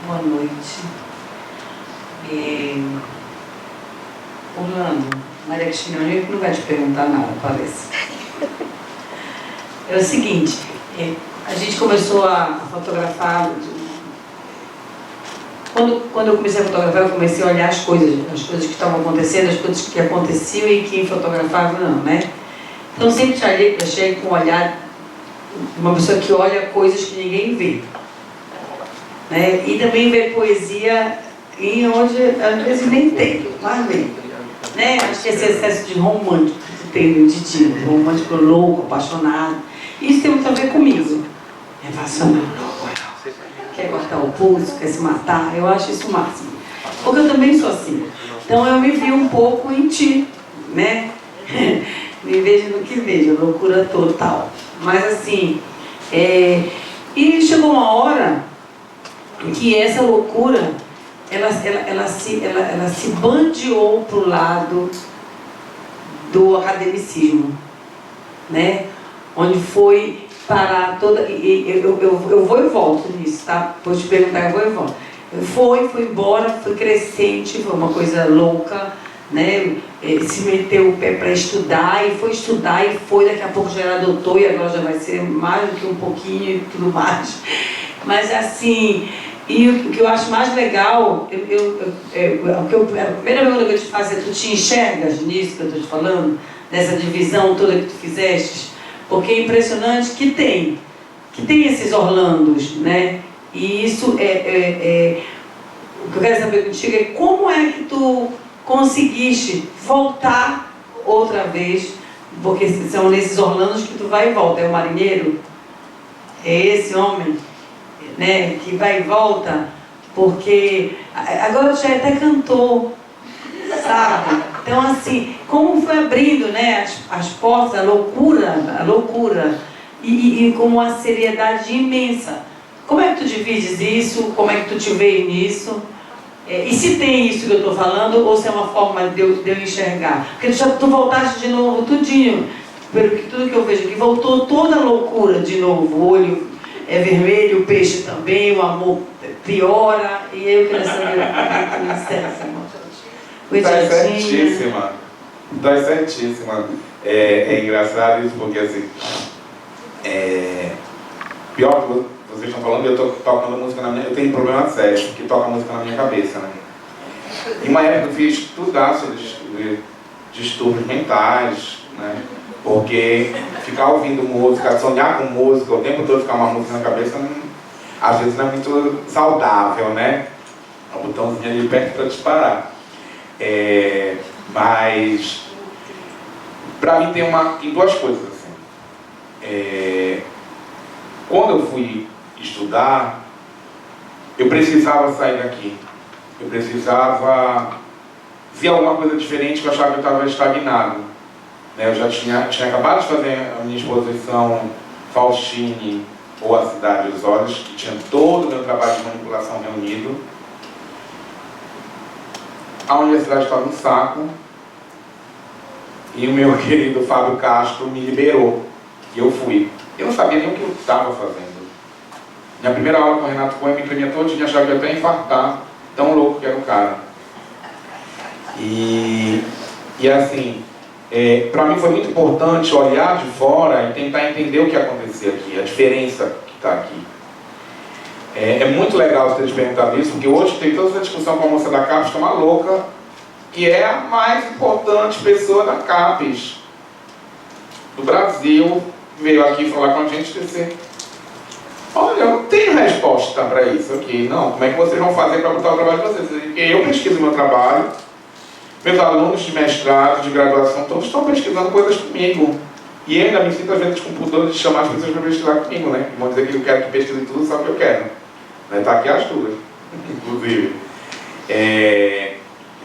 S6: Boa noite. Orlando, Maria Cristina, a gente não vai te perguntar nada, parece. É o seguinte, a gente começou a fotografar. Quando eu comecei a fotografar, eu comecei a olhar as coisas que estavam acontecendo, as coisas que aconteciam e quem fotografava não, né? Então sempre achei com o olhar de uma pessoa que olha coisas que ninguém vê. Né? E também vê poesia em onde às vezes nem tem, mas vê. Né? Acho que esse excesso de romântico que tem no Didi, romântico louco, apaixonado, isso tem muito a ver comigo. É vassando louco, quer cortar o pulso, quer se matar, eu acho isso o máximo. Porque eu também sou assim. Então eu me vi um pouco em ti, né? Me vejo no que vejo, loucura total. Mas assim, e chegou uma hora que essa loucura, ela se bandeou para o lado do academicismo, né? Onde foi parar toda... Eu vou e volto nisso, tá? Vou te perguntar, eu vou e volto. Foi embora, foi crescente, foi uma coisa louca, né? Se meteu o pé para estudar, e foi estudar, e foi, daqui a pouco já era doutor, e agora já vai ser mais do que um pouquinho e tudo mais. Mas assim... E o que eu acho mais legal, a primeira pergunta que eu te faço é: tu te enxergas nisso que eu estou te falando? Nessa divisão toda que tu fizeste? Porque é impressionante que tem esses Orlandos, né? E isso o que eu quero saber contigo é como é que tu conseguiste voltar outra vez, porque são nesses Orlandos que tu vai e volta. É o marinheiro? É esse homem? Né, que vai e volta, porque agora já até cantou, sabe? Então assim, como foi abrindo, né, as portas, a loucura, e com uma seriedade imensa. Como é que tu divides isso? Como é que tu te vê nisso? E se tem isso que eu estou falando, ou se é uma forma de eu enxergar? Porque tu voltaste de novo tudinho, tudo que eu vejo aqui, voltou toda a loucura de novo, o olho é vermelho, o peixe também, o amor piora, e eu queria saber o que licença,
S2: certíssima. Tá certíssima. É engraçado isso, porque assim, pior que vocês estão falando, eu estou tocando música na minha... Eu tenho um problema sério, que toca música na minha cabeça, né? Em uma época eu fiz estudar sobre distúrbios mentais, né? Porque ficar ouvindo música, sonhar com música, o tempo todo ficar uma música na cabeça, às vezes não é muito saudável, né? É um botãozinho ali perto para disparar. Mas, para mim tem duas coisas assim. Quando eu fui estudar, eu precisava sair daqui. Eu precisava ver alguma coisa diferente, que eu achava que eu estava estagnado. Eu já tinha acabado de fazer a minha exposição Faustine, ou A Cidade dos Olhos, que tinha todo o meu trabalho de manipulação reunido. A universidade estava um saco, e o meu querido Fábio Castro me liberou, e eu fui. Eu não sabia nem o que eu estava fazendo. Minha primeira aula com o Renato Cunha me tremia todinha, achava que eu ia até infartar, tão louco que era o cara. E assim, para mim foi muito importante olhar de fora e tentar entender o que acontecia aqui, a diferença que está aqui. É muito legal você ter perguntado isso, porque hoje tem toda essa discussão com a moça da CAPES, que é uma louca, que é a mais importante pessoa da CAPES do Brasil, veio aqui falar com a gente e disse: olha, eu não tenho resposta para isso aqui, não. Como é que vocês vão fazer para botar o trabalho de vocês? Porque eu pesquiso meu trabalho, meus alunos de mestrado, de graduação, todos estão pesquisando coisas comigo. E ainda me sinto às vezes com pudor de chamar as pessoas para pesquisar comigo, né? Vão dizer que eu quero que pesquise tudo, só que eu quero. Está aqui as duas, inclusive.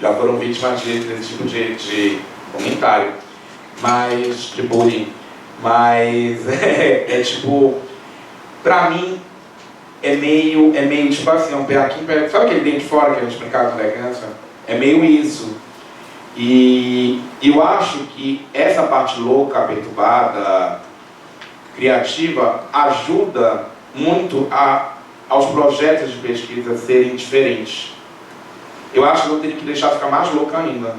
S2: Já foram vítimas desse tipo de comentário, mas de bullying. Mas tipo, pra mim é meio tipo assim, um pé aqui, um pé... Sabe aquele dente fora que a gente brincava quando era criança? É meio isso. E eu acho que essa parte louca, perturbada, criativa, ajuda muito aos projetos de pesquisa serem diferentes. Eu acho que eu teria que deixar ficar mais louca ainda,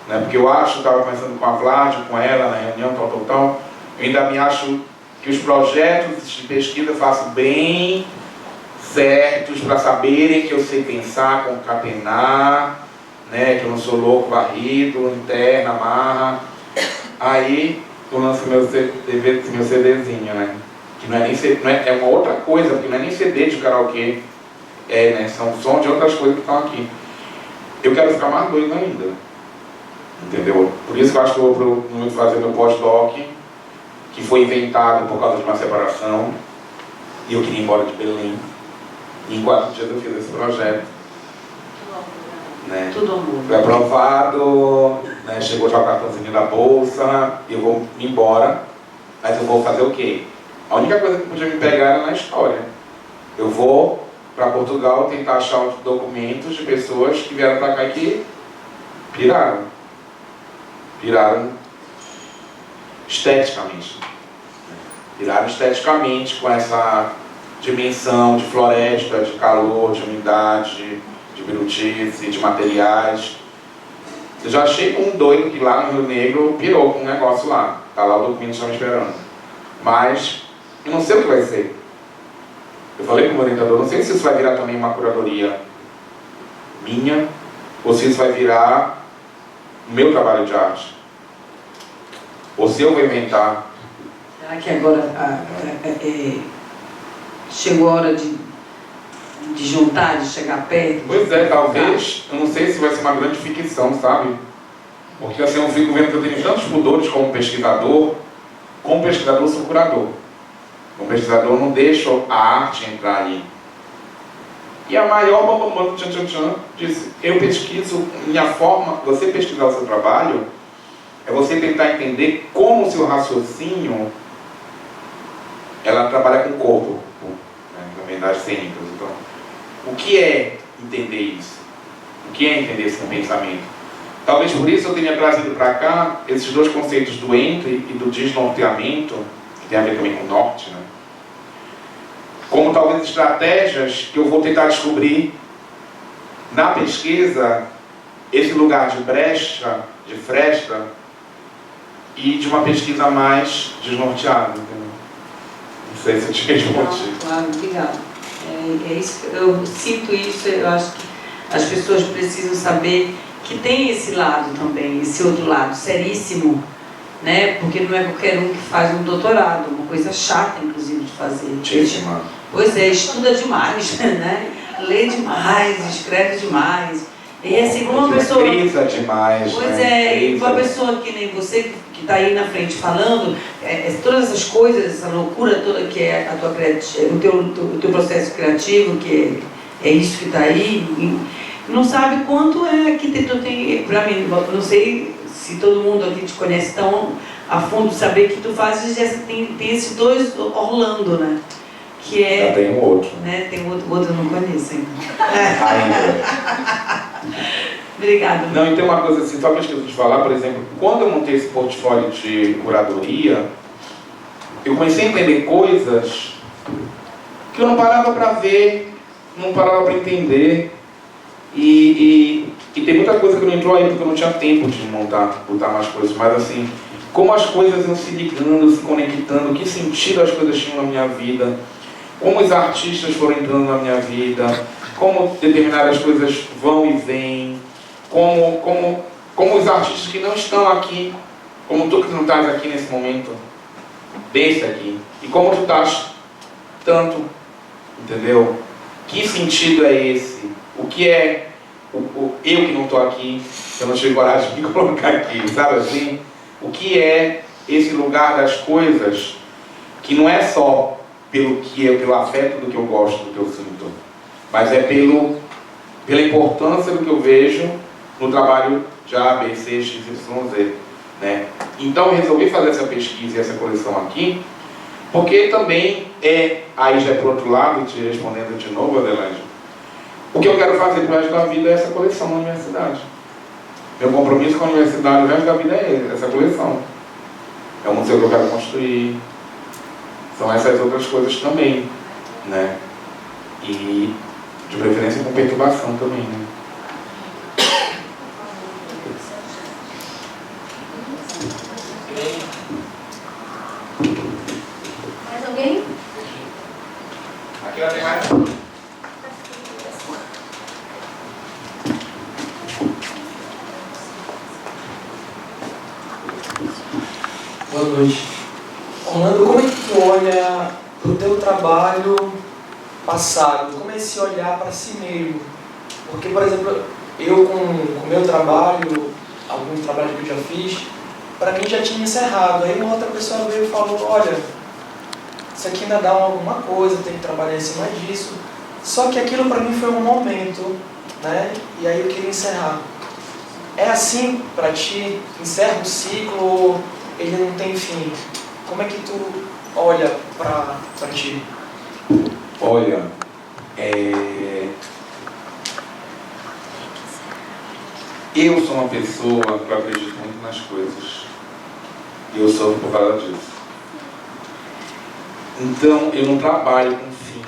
S2: né? Porque eu acho, estava conversando com a Vlad, com ela na reunião, tal, eu ainda me acho que os projetos de pesquisa eu faço bem certos para saberem que eu sei pensar, concatenar, né? Que eu não sou louco, varrido, interna, amarra. Aí eu lanço meu CDzinho, né? Que não é nem CD, é uma outra coisa, porque não é nem CD de karaokê, né? São som de outras coisas que estão aqui. Eu quero ficar mais doido ainda, entendeu? Por isso que eu acho que eu vou fazer meu pós-doc, que foi inventado por causa de uma separação, e eu queria ir embora de Belém. E em 4 dias eu fiz esse projeto. Né?
S6: Tudo amor.
S2: Foi aprovado, né? Chegou já o cartãozinho da bolsa, eu vou embora, mas eu vou fazer o quê? A única coisa que podia me pegar era na história. Eu vou para Portugal tentar achar os documentos de pessoas que vieram para cá e que piraram. Piraram esteticamente. Piraram esteticamente com essa dimensão de floresta, de calor, de umidade, de brutice, de materiais. Eu já achei um doido que lá no Rio Negro pirou com um negócio lá. Tá lá o documento que estão esperando. Mas eu não sei o que vai ser. Eu falei com o meu orientador, não sei se isso vai virar também uma curadoria minha, ou se isso vai virar o meu trabalho de arte. Ou se eu vou inventar.
S6: Será que agora chegou a hora de juntar, de chegar perto?
S2: Pois é, talvez, eu não sei se vai ser uma grande ficção, sabe? Porque assim, eu fico vendo que eu tenho tantos pudores como pesquisador sou curador. Como pesquisador não deixo a arte entrar ali. E a maior bambambam do tchan-tchan-tchan disse: eu pesquiso, minha forma, você pesquisar o seu trabalho, é você tentar entender como o seu raciocínio, ela trabalha com o corpo, né, na verdade, cênicas. Então, o que é entender isso? O que é entender esse pensamento? Talvez por isso eu tenha trazido para cá esses dois conceitos do entre e do desnorteamento, que tem a ver também com o norte, né? Como talvez estratégias que eu vou tentar descobrir na pesquisa, esse lugar de brecha, de fresta, e de uma pesquisa mais desnorteada. Entendeu? Não sei se eu te respondi.
S6: Claro, obrigada. É isso, eu sinto isso, eu acho que as pessoas precisam saber que tem esse lado também, esse outro lado seríssimo, né? Porque não é qualquer um que faz um doutorado, uma coisa chata, inclusive, de fazer. Pois é, estuda demais, né? Lê demais, escreve demais. E assim, uma pessoa...
S2: Grita demais.
S6: Pois
S2: né?
S6: é, e uma pessoa que nem você, que está aí na frente falando, todas essas coisas, essa loucura toda que é a tua o teu processo criativo, que é isso que está aí, não sabe quanto é que tu tem, para mim, não sei se todo mundo aqui te conhece tão a fundo, saber que tu fazes, tem esses dois Orlando, né? Que é...
S2: Já tem um outro.
S6: Né? Tem outro eu não conheço ainda.
S2: Ainda.
S6: Obrigada.
S2: Não, e tem uma coisa assim, só que eu esqueci de falar, por exemplo, quando eu montei esse portfólio de curadoria, eu comecei a entender coisas que eu não parava para ver, não parava para entender, e tem muita coisa que não entrou aí porque eu não tinha tempo de botar mais coisas, mas assim, como as coisas iam se ligando, se conectando, que sentido as coisas tinham na minha vida, como os artistas foram entrando na minha vida, como determinadas coisas vão e vêm, como os artistas que não estão aqui, como tu que não estás aqui nesse momento, desse aqui, e como tu estás tanto, entendeu? Que sentido é esse? O que é eu que não estou aqui, eu não tive coragem de me colocar aqui, sabe assim? O que é esse lugar das coisas que não é só pelo afeto do que eu gosto, do que eu sinto, mas é pela importância do que eu vejo no trabalho de A, B, C, X, Y, Z, né? Então eu resolvi fazer essa pesquisa e essa coleção aqui, porque também aí já é por outro lado, te respondendo de novo, Adelaide, o que eu quero fazer pro resto da vida é essa coleção na universidade. Meu compromisso com a universidade o resto da vida é essa coleção. É um museu que eu quero construir. São essas outras coisas também, né? E de preferência com perturbação também, né?
S1: Mais alguém?
S2: Aqui ela tem mais.
S7: Boa noite. Orlando, como é que tu olha para o teu trabalho passado? Como é esse olhar para si mesmo? Porque, por exemplo, eu com o meu trabalho, algum trabalho que eu já fiz, para mim já tinha encerrado. Aí uma outra pessoa veio e falou, olha, isso aqui ainda dá alguma coisa, tem que trabalhar em cima disso. Só que aquilo para mim foi um momento, né? E aí eu queria encerrar. É assim para ti? Encerra o ciclo, ele não tem fim. Como é que tu olha para ti?
S2: Olha, eu sou uma pessoa que eu acredito muito nas coisas. E eu sofro por causa disso. Então, eu não trabalho com fim.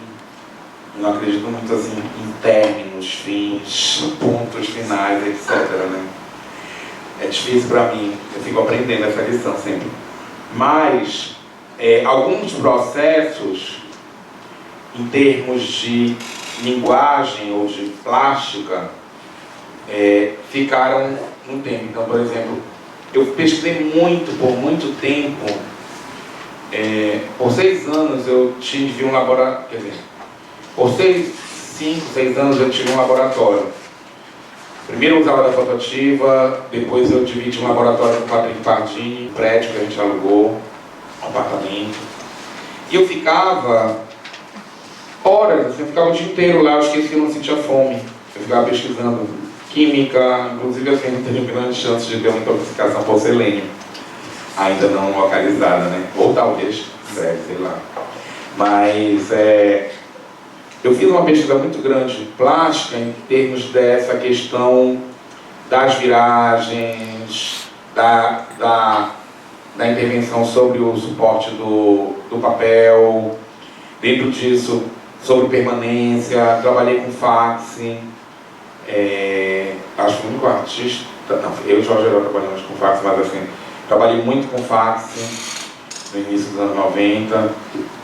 S2: Eu não acredito muito assim em términos, fins, pontos finais, etc. Né? É difícil para mim. Eu fico aprendendo essa lição sempre. Mas, alguns processos, em termos de linguagem ou de plástica, ficaram no tempo. Então, por exemplo, eu pesquisei muito, por muito tempo, por 6 anos eu tive um laboratório, quer dizer, por 5, 6 anos eu tive um laboratório. Primeiro eu usava da fotoativa, depois eu dividi um laboratório com o Patrick Pardini, um prédio que a gente alugou, um apartamento. E eu ficava horas, assim, eu ficava o dia inteiro lá, eu esqueci que eu não sentia fome. Eu ficava pesquisando química, inclusive assim, não teve grande chance de ter uma intoxicação por selênio, ainda não localizada, né? Ou talvez, sei lá. Mas eu fiz uma pesquisa muito grande, plástica, em termos dessa questão das viragens, da intervenção sobre o suporte do papel, dentro disso, sobre permanência, trabalhei com fax, acho que o único artista, não, eu e Jorge Herói trabalhamos com fax, mas assim, trabalhei muito com fax no início dos anos 90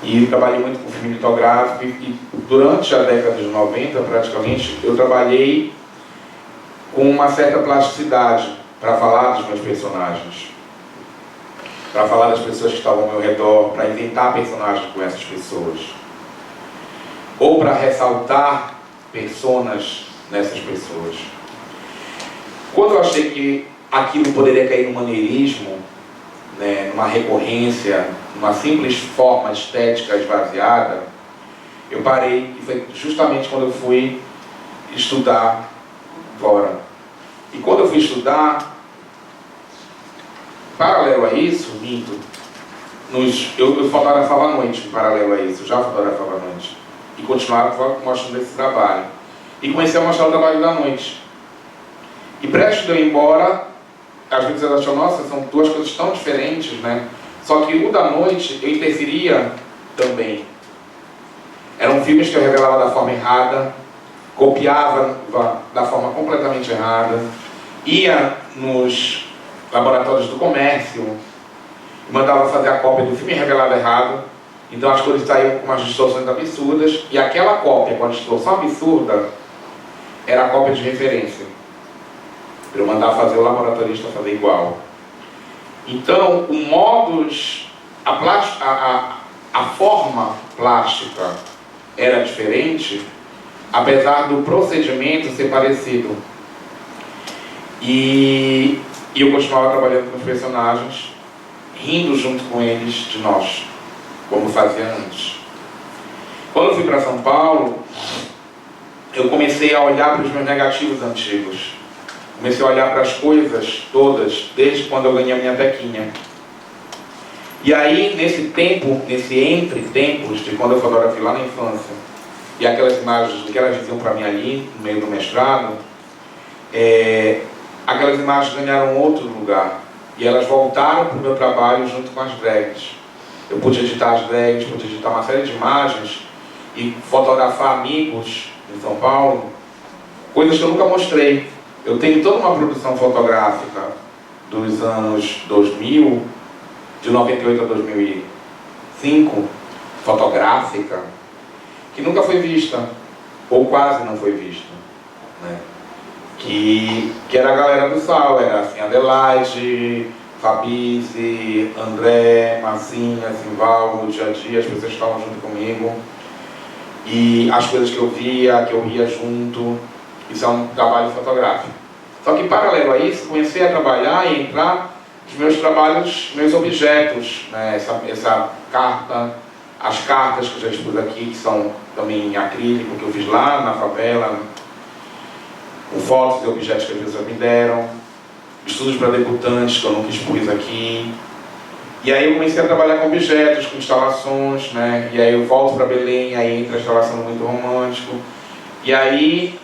S2: e trabalhei muito com filme litográfico e durante a década de 90 praticamente eu trabalhei com uma certa plasticidade para falar dos meus personagens, para falar das pessoas que estavam ao meu redor, para inventar personagens com essas pessoas ou para ressaltar personas nessas pessoas. Quando eu achei que aquilo poderia cair no maneirismo, né, numa recorrência, numa simples forma estética esvaziada, eu parei, e foi justamente quando eu fui estudar fora. E quando eu fui estudar, paralelo a isso, minto, eu fotografava à noite, em paralelo a isso, já fotografava à noite. E continuava mostrando esse trabalho. E comecei a mostrar o trabalho da noite. E prestes de eu ir embora, às vezes eu achava, nossa, são duas coisas tão diferentes, né? Só que o da noite eu interferia também. Eram filmes que eu revelava da forma errada, copiava da forma completamente errada, ia nos laboratórios do comércio, mandava fazer a cópia do filme revelado errado, então as cores saíam com umas distorções absurdas, e aquela cópia com a distorção absurda era a cópia de referência. Eu mandava fazer o laboratorista fazer igual. Então, o modus, a forma plástica era diferente, apesar do procedimento ser parecido. E eu continuava trabalhando com os personagens, rindo junto com eles de nós, como fazia antes. Quando eu fui para São Paulo, eu comecei a olhar para os meus negativos antigos. Comecei a olhar para as coisas todas, desde quando eu ganhei a minha tequinha. E aí, nesse tempo, nesse entre-tempos, de quando eu fotografei lá na infância, e aquelas imagens que elas diziam para mim ali, no meio do mestrado, aquelas imagens ganharam outro lugar. E elas voltaram para o meu trabalho junto com as drags. Eu pude editar as drags, pude editar uma série de imagens e fotografar amigos em São Paulo, coisas que eu nunca mostrei. Eu tenho toda uma produção fotográfica dos anos 2000, de 98 a 2005, fotográfica, que nunca foi vista, ou quase não foi vista, né? Que era a galera do Sal, era assim, Adelaide, Fabize, André, Marcinha, Simval, no dia a dia, as pessoas estavam junto comigo, e as coisas que eu via, que eu ria junto. Isso é um trabalho fotográfico. Só que, paralelo a isso, comecei a trabalhar e entrar nos meus trabalhos, meus objetos, né? Essa carta, as cartas que eu já expus aqui, que são também em acrílico, que eu fiz lá na favela, com fotos e objetos que as pessoas me deram, estudos para debutantes que eu nunca expus aqui. E aí eu comecei a trabalhar com objetos, com instalações, né? E aí eu volto para Belém, aí entra a instalação do Muito Romântico. E aí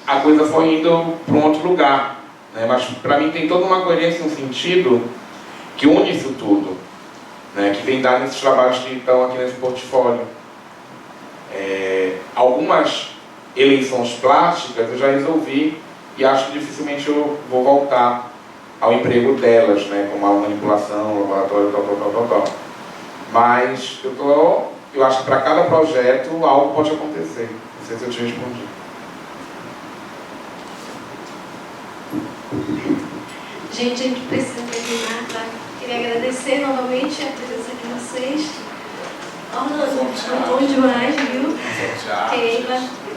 S2: a coisa foi indo para um outro lugar, né? Mas para mim tem toda uma coerência, um sentido que une isso tudo, né? Que vem dar nesses trabalhos que estão aqui nesse portfólio. Algumas eleições plásticas eu já resolvi e acho que dificilmente eu vou voltar ao emprego delas, né? Como a manipulação, laboratório, tal. Mas eu acho que para cada projeto algo pode acontecer. Não sei se eu te respondi.
S1: Gente, a gente precisa terminar, tá? Queria agradecer novamente a presença de vocês. Orlando, bom demais, viu?
S2: Tchau.
S1: Keila.